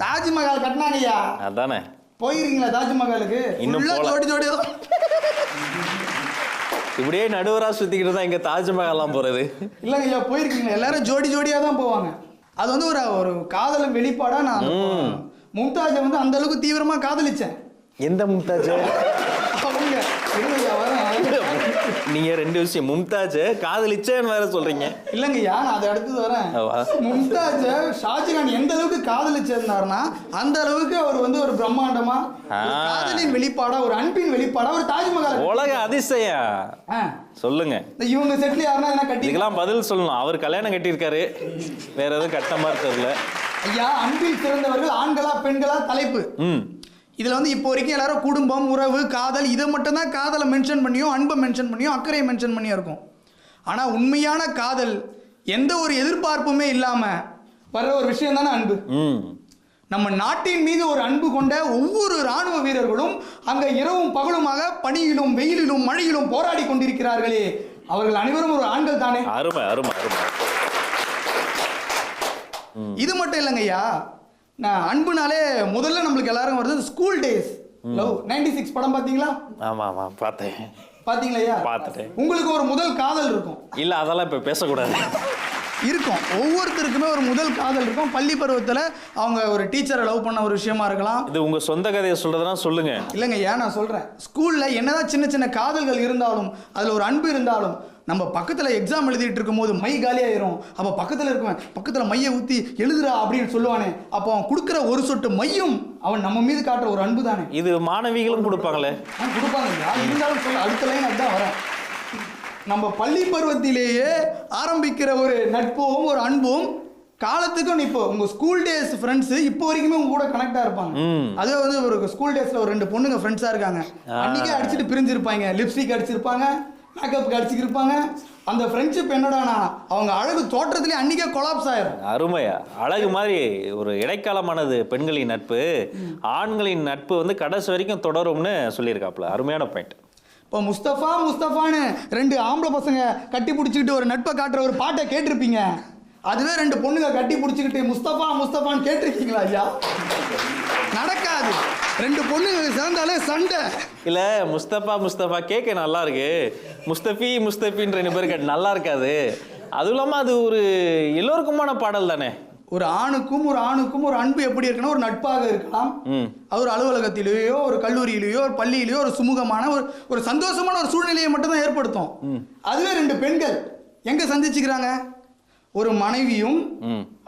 தாஜ்மஹால் கட்டினாங்கய்யா. அதானே. போயிருக்கீங்களா தாஜ்மஹாலுக்கு? இன்னும் ஜோடி இப்படியே நடுவரா சுத்திக்கிட்டு தான் இங்க தாஜ்மஹால்லாம் போறது. இல்லைங்க ஐயா, போயிருக்கீங்களா? எல்லாரும் ஜோடியா தான் போவாங்க. அது வந்து ஒரு காதலும் வெளிப்பாடா. நான் மும்தாஜை வந்து அந்த அளவுக்கு தீவிரமா காதலிச்சேன். எந்த மும்தாஜ்? அவங்க நீங்க ரெண்டு விஷயம், மும்தாஜ் காதலிச்சேன்னு வேற சொல்றீங்க. இல்லைங்கய்யா, நான் அதை அடுத்தது வரேன். மும்தாஜ் ஷாஜகான் எந்த அளவுக்கு காதலிச்சிருந்தாருன்னா அந்த அளவுக்கு அவர் வந்து ஒரு பிரம்மாண்டமா காதலின் வெளிப்பாடா, ஒரு அன்பின் வெளிப்பாடா ஒரு தாஜ்மஹால். உலக அதிசயம். சொல்லுங்க. இவங்க செட்ல யாருன்னா என்ன கட்டி இதுக்கெல்லாம் பதில் சொல்லணும். அவர் கல்யாணம் கட்டியிருக்காரு, வேற எதுவும் கட்ட மாதிரி தெரியல. ஐயா, அன்பில் சிறந்தவர்கள் ஆண்களா பெண்களா தலைப்பு. இதில் வந்து இப்போ வரைக்கும் எல்லாரும் குடும்பம், உறவு, காதல் இதை மட்டும்தான் காதலை மென்ஷன் பண்ணியும் அன்பை மென்ஷன் பண்ணியும் அக்கறையை மென்ஷன் பண்ணியும் இருக்கும். ஆனால் உண்மையான காதல் எந்த ஒரு எதிர்பார்ப்புமே இல்லாமல் வர்ற ஒரு விஷயம் தானே அன்பு. நம்ம நாட்டின் மீது ஒரு அன்பு கொண்ட ஒவ்வொரு இராணுவ வீரர்களும் அங்கே இரவும் பகலுமாக பனியிலும் வெயிலிலும் மழையிலும் போராடி கொண்டிருக்கிறார்களே, அவர்கள் அனைவரும் ஒரு ஆண்கள் தானே. அருமை. இது மட்டும் இல்லைங்கய்யா, நான் அன்புனாலே முதல்ல நம்மளுக்கு எல்லாரும் வருது ஸ்கூல் டேஸ் லவ். 96 படம் பாத்தீங்களா? ஆமா பார்த்தேன். பாத்தீங்களா ஐயா? பார்த்துட்டேன். உங்களுக்கு ஒரு முதல் காதல் இருக்கும் இல்ல? அதெல்லாம் இப்ப பேசக்கூடாது. இருக்கும். ஒவ்வொருத்தருக்குமே ஒரு முதல் காதல் இருக்கும். பள்ளி பருவத்தில் அவங்க ஒரு டீச்சரை லவ் பண்ண ஒரு விஷயமா இருக்கலாம். இது உங்க சொந்த கதையை சொல்றதுனா சொல்லுங்க. இல்லைங்க ஐயா, நான் சொல்றேன். ஸ்கூல்ல என்னதான் சின்ன சின்ன காதல்கள் இருந்தாலும் அதுல ஒரு அன்பு இருந்தாலும் நம்ம பக்கத்தில் எக்ஸாம் எழுதிட்டு இருக்கும்போது மை காலியாயிரும். அப்போ பக்கத்தில் இருக்குவேன், பக்கத்தில் மையை ஊற்றி எழுதுறா அப்படின்னு சொல்லுவானே, அப்போ அவன் கொடுக்குற ஒரு சொட்டு மையும் அவன் நம்ம மீது காட்டுற ஒரு அன்பு தானே. இது மாணவிகளும் கொடுப்பாங்களே? கொடுப்பாங்க. இருந்தாலும் சொல்ல அடுத்த லைன் அதுதான் வரேன். நம்ம பள்ளி பருவத்திலேயே ஆரம்பிக்கிற ஒரு நட்பும் ஒரு அன்பும் காலத்துக்கும் இப்போ உங்க ஸ்கூல் டேஸ் ஃப்ரெண்ட்ஸ் இப்போ வரைக்குமே உங்க கூட கனெக்டா இருப்பாங்க. அதே வந்து ஒரு ஸ்கூல் டேஸ்ல ஒரு 2 பொண்ணுங்க ஃப்ரெண்ட்ஸா இருக்காங்க. அன்னைக்கே அடிச்சுட்டு பிரிஞ்சிருப்பாங்க, லிப்ஸ்டிக் அடிச்சிருப்பாங்க, மேக்கப் அடிச்சிருப்பாங்க. அந்த ஃப்ரெண்ட்ஷிப் என்னடானா அவங்க அழகு தோற்றத்திலே அன்னைக்கே கொலாப்ஸ் ஆயிரும். அருமையா. அழகு மாதிரி ஒரு இடைக்காலமானது பெண்களின் நட்பு, ஆண்களின் நட்பு வந்து கடைசி வரைக்கும் தொடரும்னு சொல்லியிருக்காப்புல. அருமையான பாயிண்ட். இப்போ முஸ்தபான்னு 2 ஆம்பளை பசங்க கட்டி பிடிச்சிக்கிட்டு ஒரு நட்பை காட்டுற ஒரு பாட்டை கேட்டிருப்பீங்க. அதுவே 2 பொண்ணுங்க கட்டி பிடிச்சிக்கிட்டு முஸ்தபான்னு கேட்டிருக்கீங்களா ஐயா? நடக்காது. 2 பொண்ணுங்க சேர்ந்தாலே சண்டை. இல்ல முஸ்தபா கேட்க நல்லா இருக்கு, முஸ்தபின்னு 2 பேர் கேட்டு நல்லா இருக்காது. அதுவும் இல்லாம அது ஒரு எல்லோருக்குமான பாடல் தானே. ஒரு ஆணுக்கும் ஒரு அன்பு எப்படி இருக்குன்னா ஒரு நட்பாக இருக்கலாம். அது ஒரு அலுவலகத்திலேயோ ஒரு கல்லூரியிலேயோ ஒரு பள்ளியிலேயோ ஒரு சுமூகமான ஒரு சந்தோஷமான ஒரு சூழ்நிலையை மட்டும் தான் ஏற்படுத்தும். அதுவே 2 பெண்கள் எங்க சந்திச்சுக்கிறாங்க? ஒரு மனைவியும்,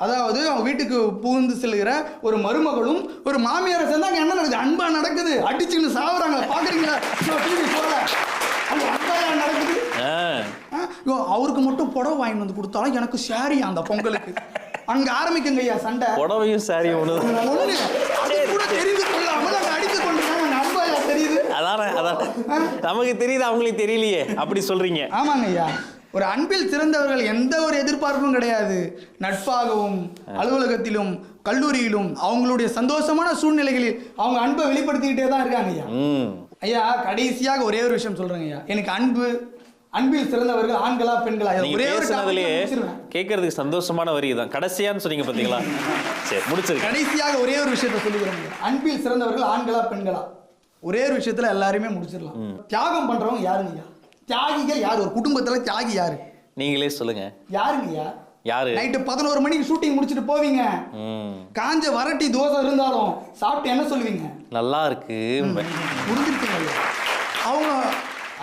அதாவது அவங்க வீட்டுக்கு புகுந்து செல்கிற ஒரு மருமகளும் ஒரு மாமியாரை சேர்ந்தாங்க. என்ன நடக்குது? அன்பா நடக்குது. அடிச்சுன்னு சாவுறாங்க. பாக்குறீங்களா? நடக்குது. அவருக்கு மட்டும் புடவை வாங்கி வந்து கொடுத்தாலும் எனக்கு சாரி அந்த பொங்கலுக்கு. அங்க ஆரம்பிக்குங்க ஐயா சண்டை. புடவையும் சாரி ஒண்ணு கூட தெரிந்து கொள்ளாமல் அங்க அடித்துக் கொண்டிருக்காங்க. அன்பா தெரியுது. அதான் நமக்கு தெரியுது, அவங்களுக்கு தெரியலையே. அப்படி சொல்றீங்க? ஆமாங்க ஐயா. ஒரு அன்பில் சிறந்தவர்கள் எந்த ஒரு எதிர்பார்ப்பும் கிடையாது. நட்பாகவும் அலுவலகத்திலும் கல்லூரியிலும் அவங்களுடைய சந்தோஷமான சூழ்நிலைகளில் அவங்க அன்பை வெளிப்படுத்திக்கிட்டே தான் இருக்காங்க ஐயா. ஐயா, கடைசியாக ஒரே ஒரு விஷயம் சொல்றேங்க ஐயா. எனக்கு அன்பு, அன்பில் சிறந்தவர்கள் ஆண்களா பெண்களா? நீங்க ஒரே ஒரு பேசுனதுலயே topic முடிச்சிருவேன். கேட்கறதுக்கு சந்தோஷமான வரி தான். கடைசியான்னு சொன்னீங்க பாத்தீங்களா? சரி, முடிச்சிருக்கேன். கடைசியாக ஒரே ஒரு விஷயத்தை சொல்லிக்கிறேன். அன்பில் சிறந்தவர்கள் ஆண்களா பெண்களா? ஒரே ஒரு விஷயத்துல எல்லாருமே முடிச்சிடலாம். தியாகம் பண்றவங்க யாருங்கய்யா? தியாகிகள் யாரு? ஒரு குடும்பத்துல தியாகி யாரு? நீங்களே சொல்லுங்க. யாருங்கய்யா? யாரு? நைட்டு 11 மணிக்கு ஷூட்டிங் முடிச்சுட்டு போவீங்க. காஞ்ச வரட்டி தோசை இருந்தாலும் சாப்பிட்டு என்ன சொல்லுவீங்க? நல்லா இருக்கு. புரிஞ்சிருக்குங்க. அவங்க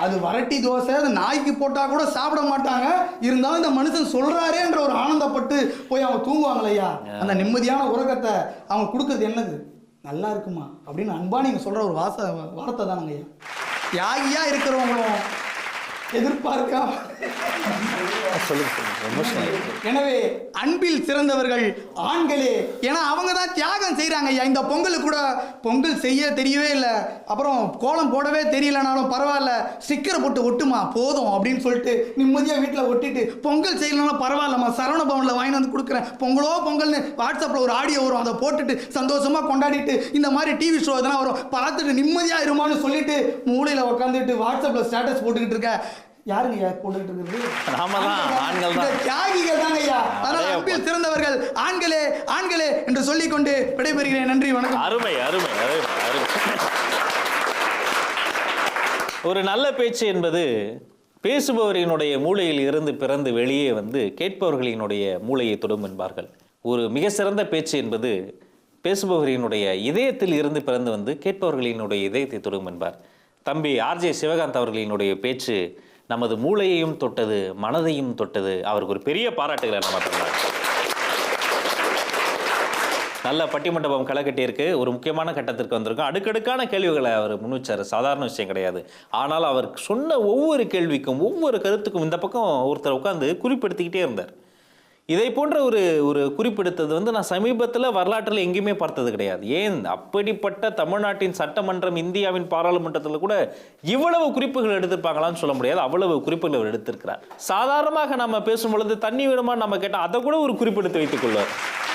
அது வரட்டி தோசை அது நாய்க்கு போட்டா கூட சாப்பிட மாட்டாங்க. இருந்தாலும் இந்த மனுஷன் சொல்றாரேன்ற ஒரு ஆனந்தப்பட்டு போய் அவங்க தூங்குவாங்களையா, அந்த நிம்மதியான உறக்கத்தை அவங்க கொடுக்கறது என்னது? நல்லா இருக்குமா அப்படின்னு அன்பா நீங்க சொல்ற ஒரு வார்த்தை தானுங்க ஐயா. தியாகியா இருக்கிறவங்களும் எதிர்பார்க்க. எனவே அன்பில் சிறந்தவர்கள் ஆண்களே. ஏன்னா அவங்க தான் தியாகம் செய்யறாங்க ஐயா. இந்த பொங்கலுக்கு கூட பொங்கல் செய்ய தெரியவே இல்லை, அப்புறம் கோலம் போடவே தெரியலனாலும் பரவாயில்ல, ஸ்டிக்கரை போட்டு ஒட்டுமா போதும் அப்படின்னு சொல்லிட்டு நிம்மதியாக வீட்டில் ஒட்டிட்டு பொங்கல் செய்யலனாலும் பரவாயில்லம்மா சரவண பவனில் வாங்கி வந்து கொடுக்குறேன் பொங்கலோ பொங்கல்னு வாட்ஸ்அப்பில் ஒரு ஆடியோ வரும், அதை போட்டுட்டு சந்தோஷமா கொண்டாடிட்டு இந்த மாதிரி டிவி ஷோ எதனா வரும் பார்த்துட்டு நிம்மதியாக இருமான்னு சொல்லிட்டு மூளையில் உட்காந்துட்டு வாட்ஸ்அப்பில் ஸ்டேட்டஸ் போட்டுக்கிட்டு இருக்க யாருங்க ஐயா போட்டுக்கிட்டு இருக்கிறது? தியாகிகள் தாங்க ஐயா. அதனால அன்பில் சிறந்தவர்கள் ஆண்களே ஆண்களே என்று சொல்லிக்கொண்டு விடைபெறுகிறேன். நன்றி, வணக்கம். அருமை அருமை அருமை அருமை. ஒரு நல்ல பேச்சு என்பது பேசுபவரினுடைய மூளையில் இருந்து பிறந்து வெளியே வந்து கேட்பவர்களினுடைய மூளையை தொடும் என்பார்கள். ஒரு மிக சிறந்த பேச்சு என்பது பேசுபவரினுடைய இதயத்தில் இருந்து பிறந்து வந்து கேட்பவர்களினுடைய இதயத்தை தொடும் என்பார். தம்பி ஆர்ஜே சிவகாந்த் அவர்களினுடைய பேச்சு நமது மூளையையும் தொட்டது, மனதையும் தொட்டது. அவருக்கு ஒரு பெரிய பாராட்டுகளை நம்ம தந்தார். நல்ல பட்டிமண்டபம் களை கட்டியிருக்கு. ஒரு முக்கியமான கட்டத்திற்கு வந்திருக்கோம். அடுக்கடுக்கான கேள்விகளை அவர் முன்வச்சார். சாதாரண விஷயம் கிடையாது. ஆனால் அவர் சொன்ன ஒவ்வொரு கேள்விக்கும் ஒவ்வொரு கருத்துக்கும் இந்த பக்கம் ஒருத்தர் உட்கார்ந்து குறிப்பெடுத்துக்கிட்டே இருந்தார். இதை போன்ற ஒரு குறிப்பெடுத்தது வந்து நான் சமீபத்தில் வரலாற்றில் எங்கேயுமே பார்த்தது கிடையாது. ஏன் அப்படிப்பட்ட தமிழ்நாட்டின் சட்டமன்றம், இந்தியாவின் பாராளுமன்றத்தில் கூட இவ்வளவு குறிப்புகள் எடுத்திருப்பாங்களான்னு சொல்ல முடியாது. அவ்வளவு குறிப்புகள் அவர் எடுத்திருக்கிறார். சாதாரணமாக நம்ம பேசும் பொழுது தண்ணி வேணுமா நம்ம கேட்டால் அதை கூட ஒரு குறிப்பெடுத்து வைத்துக் கொள்வார்.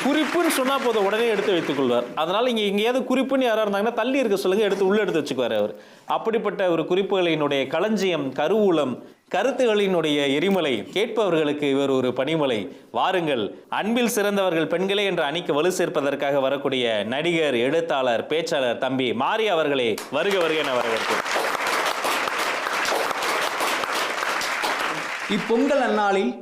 குறிப்புன்னு சொன்னா போதும் உடனே எடுத்து வைத்துக் கொள்வார். அதனால இங்க எங்கேயாவது குறிப்புன்னு யாராவது இருந்தாங்கன்னா தள்ளி இருக்க சொல்லுங்க, எடுத்து உள்ள எடுத்து வச்சுக்குவார் அவர். அப்படிப்பட்ட ஒரு குறிப்புகளினுடைய களஞ்சியம், கருவூலம், கருத்துகளினுடைய எரிமலை, கேட்பவர்களுக்கு இவர் ஒரு பனிமலை. வாருங்கள், அன்பில் சிறந்தவர்கள் பெண்களே என்ற அணிக்கு வலு சேர்ப்பதற்காக வரக்கூடிய நடிகர், எழுத்தாளர், பேச்சாளர் தம்பி மாரி அவர்களே வருக வருக என வரவேற்கிறேன். இப்பொங்கல் நன்னாளில்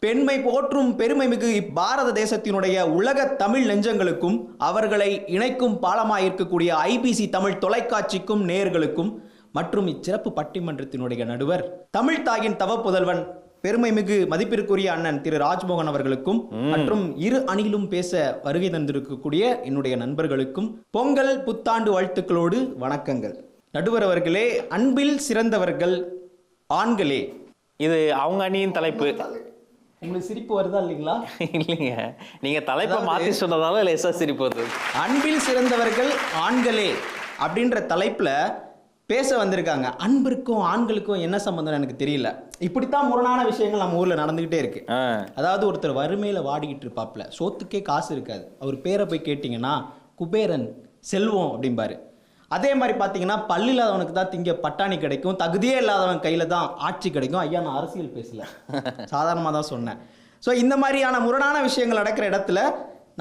பெண்மை போற்றும் பெருமை மிகு பாரத தேசத்தினுடைய உலக தமிழ் நெஞ்சங்களுக்கும் அவர்களை இணைக்கும் பாலமாக இருக்கக்கூடிய ஐபிசி தமிழ் தொலைக்காட்சிக்கும் நேயர்களுக்கும் மற்றும் இச்சிறப்பு பட்டிமன்றத்தினுடைய நடுவர் தமிழ் தாயின் தவ புதல்வன் பெருமை மிகு மதிப்பிற்குரிய அண்ணன் திரு ராஜ்மோகன் அவர்களுக்கும் மற்றும் இரு அணியிலும் பேச வருகை தந்திருக்கக்கூடிய என்னுடைய நண்பர்களுக்கும் பொங்கல் புத்தாண்டு வாழ்த்துக்களோடு வணக்கங்கள். நடுவர் அவர்களே, அன்பில் சிறந்தவர்கள் ஆண்களே, இது அவங்க அணியின் தலைப்பு. உங்களுக்கு சிரிப்பு வருதா இல்லைங்களா? இல்லைங்க, நீங்க தலைப்பை மாற்றி சொன்னதால லேசா சிரிப்பு வருது. அன்பில் சிறந்தவர்கள் ஆண்களே அப்படின்ற தலைப்புல பேச வந்திருக்காங்க. அன்பிற்கும் ஆண்களுக்கும் என்ன சம்பந்தம் எனக்கு தெரியல. இப்படித்தான் முரணான விஷயங்கள் நம்ம ஊர்ல நடந்துகிட்டே இருக்கு. அதாவது ஒருத்தர் வறுமையில வாடிக்கிட்டு இருப்பாப்ல, சோத்துக்கே காசு இருக்காது. அவர் பேரை போய் கேட்டீங்கன்னா குபேரன், செல்வம் அப்படிம்பாரு. அதே மாதிரி பார்த்தீங்கன்னா பல்லு இல்லாதவனுக்கு தான் திங்க பட்டாணி கிடைக்கும், தகுதியே இல்லாதவன் கையில தான் ஆட்சி கிடைக்கும். ஐயா, நான் அரசியல் பேசல, சாதாரணமாக தான் சொன்னேன். ஸோ இந்த மாதிரியான முரணான விஷயங்கள் நடக்கிற இடத்துல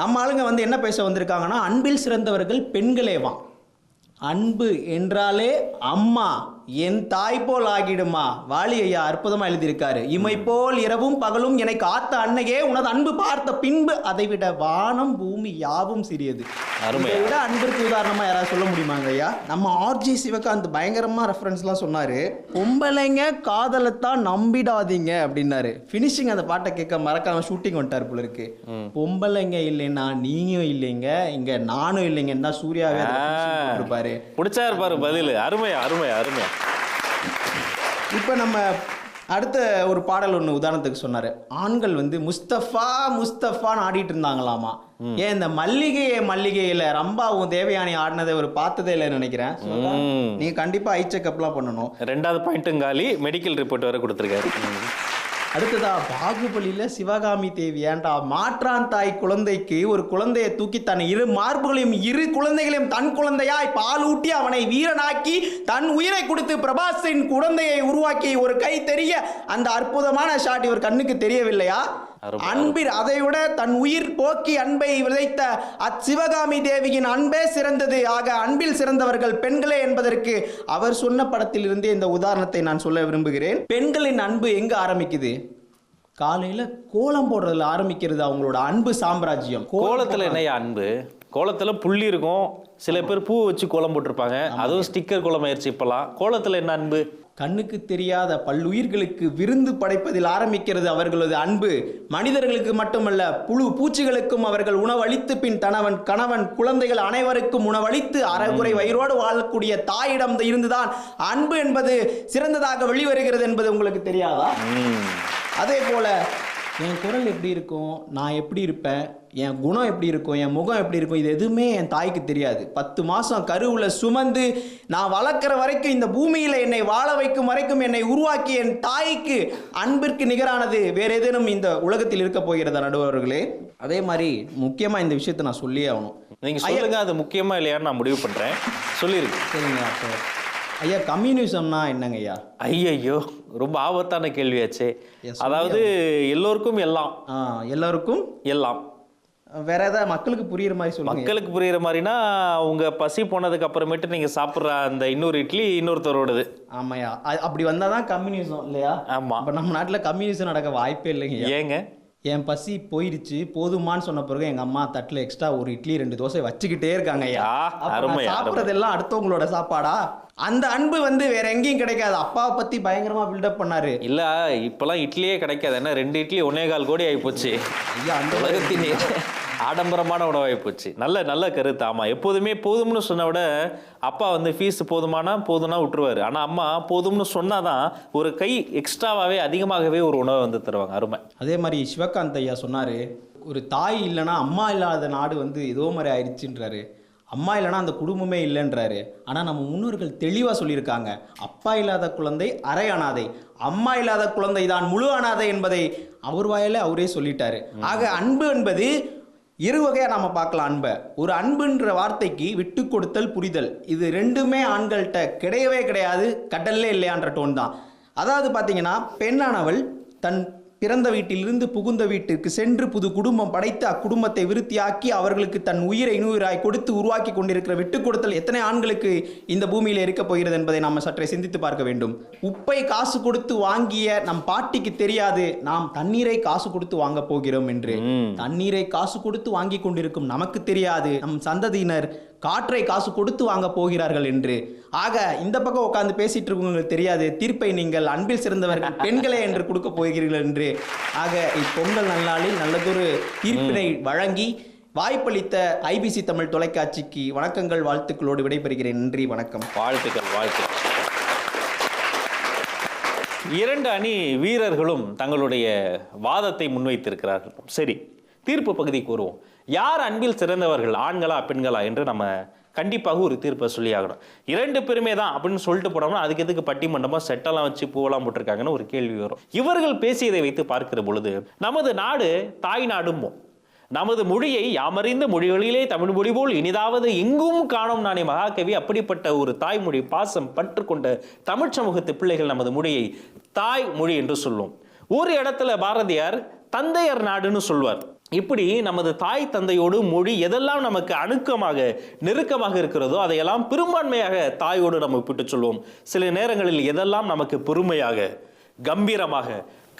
நம்ம ஆளுங்க வந்து என்ன பேச வந்திருக்காங்கன்னா, அன்பில் சிறந்தவர்கள் பெண்களேவான். அன்பு என்றாலே அம்மா, என் தாய் போல் ஆகிடுமா. வாலி ஐயா அற்புதமா எழுதியிருக்காரு. இமை போல் இரவும் பகலும் என்னை காத்த அன்னையே, உனது அன்பு பார்த்த பின்பு அதை விட வானம் பூமி யாவும் சிறியது. அதை விட அன்பிற்கு உதாரணமா யாராவது சொல்ல முடியுமாங்க ஐயா? நம்ம ஆர்ஜே சிவகாந்த் பயங்கரமா ரெஃபரன்ஸ்லாம் சொன்னாரு. பொம்பளைங்க காதலைத்தான் நம்பிடாதீங்க அப்படின்னாரு. பினிஷிங் அந்த பாட்டை கேட்க மறக்காம ஷூட்டிங் வந்துட்டார் போல இருக்கு. பொம்பளைங்க இல்லைன்னா நீங்களும் இல்லைங்க, இங்க நானும் இல்லைங்கன்னு தான் சூர்யாவே இருப்பாரு. பிடிச்சா இருப்பாரு பதில். அருமை அருமை அருமை. இப்ப நம்ம அடுத்த ஒரு பாடல் ஒன்று உதாரணத்துக்கு சொன்னாரு. ஆண்கள் வந்து முஸ்தபா முஸ்தபான்னு ஆடிட்டு இருந்தாங்களாமா. ஏன் இந்த மல்லிகையில ரம்பாவும் தேவயானி ஆடினதை ஒரு பார்த்ததே இல்லைன்னு நினைக்கிறேன். நீங்க கண்டிப்பா ஐ செக்அப்லாம் பண்ணணும். 2வது பாயிண்ட்டும் காலி, மெடிக்கல் ரிப்போர்ட் வர கொடுத்துருக்காரு. அடுத்ததா பாகுபலியில சிவகாமி தேவி ஏன்டா மாற்றான் தாய் குழந்தைக்கு ஒரு குழந்தையை தூக்கி தன் இரு மார்புகளையும் இரு குழந்தைகளையும் தன் குழந்தையாய் பாலூட்டி அவனை வீரனாக்கி தன் உயிரை கொடுத்து பிரபாஸின் குழந்தையை உருவாக்கி ஒரு கை தெரிய அந்த அற்புதமான ஷாட் இவர் கண்ணுக்கு தெரியவில்லையா? அன்பில் அதைவிட தன் உயிர் போக்கி அன்பை விதைத்த சிவகாமி தேவியின் அன்பே சிறந்தது. ஆக அன்பில் சிறந்தவர்கள் பெண்களே என்பதற்கு அவர் சொன்ன படத்தில் இருந்தே இந்த உதாரணத்தை நான் சொல்ல விரும்புகிறேன். பெண்களின் அன்பு எங்க ஆரம்பிக்குது? காலையில கோலம் போடுறதுல ஆரம்பிக்கிறது அவங்களோட அன்பு சாம்ராஜ்யம். கோலத்துல என்னையா அன்பு? கோலத்துல புள்ளி இருக்கும், சில பேர் பூ வச்சு கோலம் போட்டிருப்பாங்க, அதுவும் ஸ்டிக்கர் கோலம் ஆயிடுச்சு இப்பெல்லாம். கோலத்துல என்ன அன்பு? கண்ணுக்கு தெரியாத பல்லுயிர்களுக்கு விருந்து படைப்பதில் ஆரம்பிக்கிறது அவர்களது அன்பு. மனிதர்களுக்கு மட்டுமல்ல, புழு பூச்சிகளுக்கும் அவர்கள் உணவளித்து பின் கணவன் குழந்தைகள் அனைவருக்கும் உணவளித்து அரைகுறை வயிறோடு வாழக்கூடிய தாயிடம் இருந்துதான் அன்பு என்பது சிறந்ததாக வெளிவருகிறது என்பது உங்களுக்கு தெரியாதா? அதே போல என் குரல் எப்படி இருக்கும், நான் எப்படி இருப்பேன், என் குணம் எப்படி இருக்கும், என் முகம் எப்படி இருக்கும், இது எதுவுமே என் தாய்க்கு தெரியாது. 10 மாதம் கருவில் சுமந்து நான் வளர்க்குற வரைக்கும், இந்த பூமியில் என்னை வாழ வைக்கும் வரைக்கும் என்னை உருவாக்கி என் தாய்க்கு அன்பிற்கு நிகரானது வேற ஏதேனும் இந்த உலகத்தில் இருக்க போகிறதா நடுவர்களே? அதே மாதிரி முக்கியமாக இந்த விஷயத்தை நான் சொல்லியே ஆகணும். நீங்கள் சொல்லுங்க, அது முக்கியமா இல்லையான்னு நான் முடிவு பண்ணுறேன். சொல்லியிருக்கு. சரிங்க. அப்போ ஐயா, கம்யூனிசம்னா என்னங்க ஐயா? ஐயோ, ரொம்ப ஆபத்தான கேள்வியாச்சே. அதாவது எல்லோருக்கும் எல்லாம், எல்லாருக்கும் எல்லாம் வேற ஏதாவது மக்களுக்கு புரியுற மாதிரி சொல்லுங்க. மக்களுக்கு புரியுற மாதிரினா, உங்க பசி போனதுக்கு அப்புறமேட்டு நீங்க சாப்பிட்ற அந்த இன்னொரு இட்லி இன்னொருத்தரோடது. ஆமாயா, அப்படி வந்தாதான் கம்யூனிசம் இல்லையா? ஆமா. அப்ப நம்ம நாட்டுல கம்யூனிசம் நடக்க வாய்ப்பே இல்லைங்க. ஏங்க? என் பசி போயிடுச்சு போதுமான்னு சொன்ன பிறகு எங்க அம்மா தட்டுல எக்ஸ்ட்ரா ஒரு இட்லி 2 தோசை வச்சுக்கிட்டே இருக்காங்க. சாப்பிட்றதெல்லாம் அடுத்தவங்களோட சாப்பாடா? அந்த அன்பு வேற எங்கேயும் கிடைக்காது. அப்பாவை பத்தி பயங்கரமா பில்டப் பண்ணாரு. இல்ல, இப்பெல்லாம் இட்லியே கிடைக்காது. ஏன்னா 2 இட்லி 1.25 கோடி ஆகி போச்சு. ஐயா, அந்த உலகத்தின் ஆடம்பரமான உணவாகி போச்சு. நல்ல கருத்து. ஆமா, எப்போதுமே போதும்னு சொன்ன விட அப்பா ஃபீஸ் போதும்னா விட்டுருவாரு. ஆனா அம்மா போதும்னு சொன்னாதான் ஒரு கை எக்ஸ்ட்ராவாவே அதிகமாகவே ஒரு உணவை தருவாங்க. அருமை. அதே மாதிரி சிவகாந்த் ஐயா சொன்னாரு, ஒரு தாய் இல்லைன்னா அம்மா இல்லாத நாடு ஏதோ மாதிரி ஆயிடுச்சுன்றாரு. அம்மா இல்லைனா அந்த குடும்பமே இல்லைன்றாரு. ஆனால் நம்ம முன்னோர்கள் தெளிவாக சொல்லியிருக்காங்க, அப்பா இல்லாத குழந்தை அரை அனாதை, அம்மா இல்லாத குழந்தை தான் முழு அனாதை என்பதை அவர் வாயில அவரே சொல்லிட்டாரு. ஆக அன்பு என்பது 2 வகையாக நம்ம பார்க்கலாம். அன்பை ஒரு அன்புன்ற வார்த்தைக்கு விட்டு கொடுத்தல், புரிதல், இது 2மே ஆண்கள்கிட்ட கிடையவே கிடையாது. கடல்லே இல்லையான்ற டோன் தான். அதாவது பார்த்தீங்கன்னா, பெண்ணானவள் தன் பிறந்த வீட்டிலிருந்து புகுந்த வீட்டிற்கு சென்று புது குடும்பம் படைத்து அக்குடும்பத்தை விருத்தியாக்கி அவர்களுக்கு தன் உயிரை இன்னுயிராய் கொடுத்து உருவாக்கி கொண்டிருக்கிற விட்டு கொடுத்தல் எத்தனை ஆண்களுக்கு இந்த பூமியில் இருக்க போகிறது என்பதை நாம் சற்றே சிந்தித்து பார்க்க வேண்டும். உப்பை காசு கொடுத்து வாங்கிய நம் பாட்டிக்கு தெரியாது நாம் தண்ணீரை காசு கொடுத்து வாங்க போகிறோம் என்று. தண்ணீரை காசு கொடுத்து வாங்கி கொண்டிருக்கும் நமக்கு தெரியாது நம் சந்ததியினர் காற்றை காசு கொடுத்து வாங்க போகிறார்கள் என்று. ஆக இந்த பக்கம் உட்கார்ந்து பேசிட்டு இருக்கவங்களுக்கு தெரியாது தீர்ப்பை நீங்கள் அன்பில் சிறந்தவர்கள் பெண்களே என்று கொடுக்க போகிறீர்கள் என்று. ஆக இப்பொங்கல் நன்னாளில் நல்லதொரு தீர்ப்பினை வழங்கி வாய்ப்பளித்த ஐபிசி தமிழ் தொலைக்காட்சிக்கு வணக்கங்கள், வாழ்த்துக்களோடு விடைபெறுகிறேன். நன்றி, வணக்கம். வாழ்த்துக்கள். 2 அணி வீரர்களும் தங்களுடைய வாதத்தை முன்வைத்திருக்கிறார்கள். சரி, தீர்ப்பு பகுதிக்கு வருவோம். யார் அன்பில் சிறந்தவர்கள், ஆண்களா பெண்களா என்று நம்ம கண்டிப்பாக ஒரு தீர்ப்பை சொல்லி ஆகணும். 2 பேருமே தான் அப்படின்னு சொல்லிட்டு போனோம்னா அதுக்கு எதுக்கு பட்டிமண்டபம் செட்டெல்லாம் வச்சு பூவெல்லாம் போட்டிருக்காங்கன்னு ஒரு கேள்வி வரும். இவர்கள் பேசியதை வைத்து பார்க்கிற பொழுது நமது நாடு தாய் நாடும், நமது மொழியை யாமறிந்த மொழிகளிலே தமிழ் மொழி போல் இனிதாவது எங்கும் காணும் நானே மகாகவி. அப்படிப்பட்ட ஒரு தாய்மொழி பாசம் பற்று கொண்ட தமிழ் சமூகத்து பிள்ளைகள் நமது மொழியை தாய் மொழி என்று சொல்லும். ஒரு இடத்துல பாரதியார் தந்தையர் நாடுன்னு சொல்வார். இப்படி நமது தாய் தந்தையோடு மொழி எதெல்லாம் நமக்கு அணுக்கமாக நெருக்கமாக இருக்கிறதோ அதையெல்லாம் பெரும்பான்மையாக தாயோடு நம்ம ஒப்பிட்டு சொல்வோம். சில நேரங்களில் எதெல்லாம் நமக்கு பெருமையாக, கம்பீரமாக,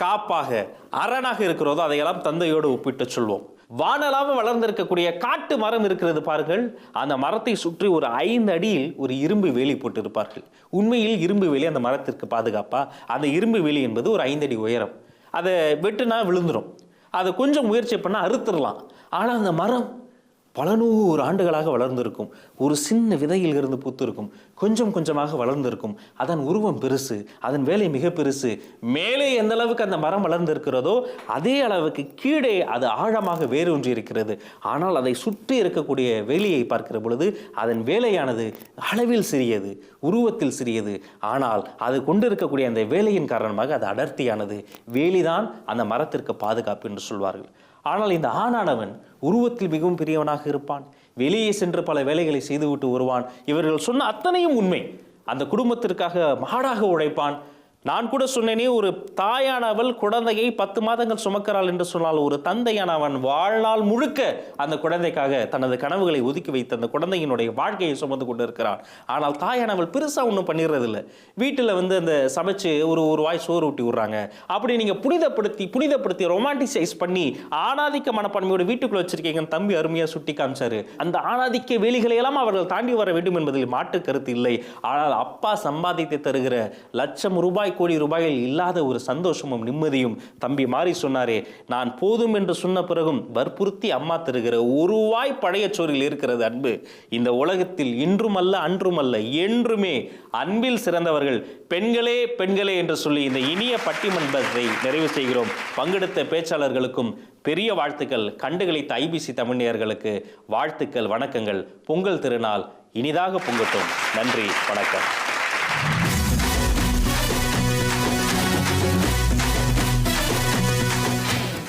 காப்பாக, அரணாக இருக்கிறதோ அதையெல்லாம் தந்தையோடு ஒப்பிட்டு சொல்வோம். வானலாக வளர்ந்திருக்கக்கூடிய காட்டு மரம் இருக்கிறது பாருங்கள், அந்த மரத்தை சுற்றி ஒரு 5 அடியில் ஒரு இரும்பு வேலி போட்டு இருப்பார்கள். உண்மையில் இரும்பு வேலி அந்த மரத்திற்கு பாதுகாப்பா? அந்த இரும்பு வேலி என்பது ஒரு 5 அடி உயரம். அதை வெட்டுனா விழுந்துடும், அதை கொஞ்சம் முயற்சி பண்ணால் அறுத்துடலாம். ஆனால் அந்த மரம் பல 100 ஆண்டுகளாக வளர்ந்திருக்கும். ஒரு சின்ன விதையில் இருந்து பூத்திருக்கும். கொஞ்சம் கொஞ்சமாக வளர்ந்திருக்கும். அதன் உருவம் பெருசு, அதன் வேலை மிக பெருசு. மேலே எந்த அளவுக்கு அந்த மரம் வளர்ந்திருக்கிறதோ அதே அளவுக்கு கீழே அது ஆழமாக வேரூன்றி இருக்கிறது. ஆனால் அதை சுற்றி இருக்கக்கூடிய வேலியை பார்க்கிற பொழுது அதன் வேலையானது அளவில் சிறியது, உருவத்தில் சிறியது. ஆனால் அது கொண்டிருக்கக்கூடிய அந்த வேலையின் காரணமாக அது அடர்த்தியானது. வேலிதான் அந்த மரத்திற்கு பாதுகாப்பு என்று சொல்வார்கள். ஆனால் இந்த ஆணானவன் உருவத்தில் மிகவும் பெரியவனாக இருப்பான். வெளியே சென்று பல வேலைகளை செய்துவிட்டு வருவான். இவர்கள் சொன்ன அத்தனையும் உண்மை. அந்த குடும்பத்திற்காக மாடாக உழைப்பான். நான் கூட சொன்னேனே, ஒரு தாயானவள் குழந்தையை 10 மாதங்கள் சுமக்கிறாள் என்று சொன்னால், ஒரு தந்தையானவன் வாழ்நாள் முழுக்க அந்த குழந்தைக்காக தனது கனவுகளை ஒதுக்கி வைத்து அந்த குழந்தையினுடைய வாழ்க்கையை சுமந்து கொண்டு இருக்கிறான். ஆனால் தாயானவள் பெருசா ஒன்றும் பண்ணிடுறதில்லை. வீட்டில் அந்த சமைச்சு ஒரு வாய் சோறு ஊட்டி விடுறாங்க. அப்படி நீங்க புனிதப்படுத்தி ரொமான்டிசைஸ் பண்ணி ஆணாதிக்க மனப்பான்மையோட வீட்டுக்குள்ள வச்சிருக்கீங்கன்னு தம்பி அருமையா சுட்டி காமிச்சாரு. அந்த ஆணாதிக்க வேலிகளை எல்லாம் அவர்கள் தாண்டி வர வேண்டும் என்பதில் மாற்று கருத்து இல்லை. ஆனால் அப்பா சம்பாதித்து தருகிற லட்சம் ரூபாய், கோடி ரூபாயில் இல்லாத ஒரு சந்தோஷமும் நிம்மதியும் தம்பி மாறி சொன்னாரே, நான் போதும் என்று சொன்ன பிறகும் வற்புறுத்தி அம்மா தருகிற ஒரு வாய் பழைய சோறில் இருக்கிறது அன்பு. இந்த உலகத்தில் இன்றுமல்ல அன்றுமல்ல என்றுமே அன்பில் சிறந்தவர்கள் பெண்களே பெண்களே என்று சொல்லி இந்த இனிய பட்டிமன்றத்தை நிறைவு செய்கிறோம். பங்கெடுத்த பேச்சாளர்களுக்கும் பெரிய வாழ்த்துக்கள். கண்டுகளித்த ஐபிசி தமிழ் நேயர்களுக்கு வாழ்த்துக்கள், வணக்கங்கள். பொங்கல் திருநாள் இனிதாக பொங்கட்டும். நன்றி, வணக்கம்.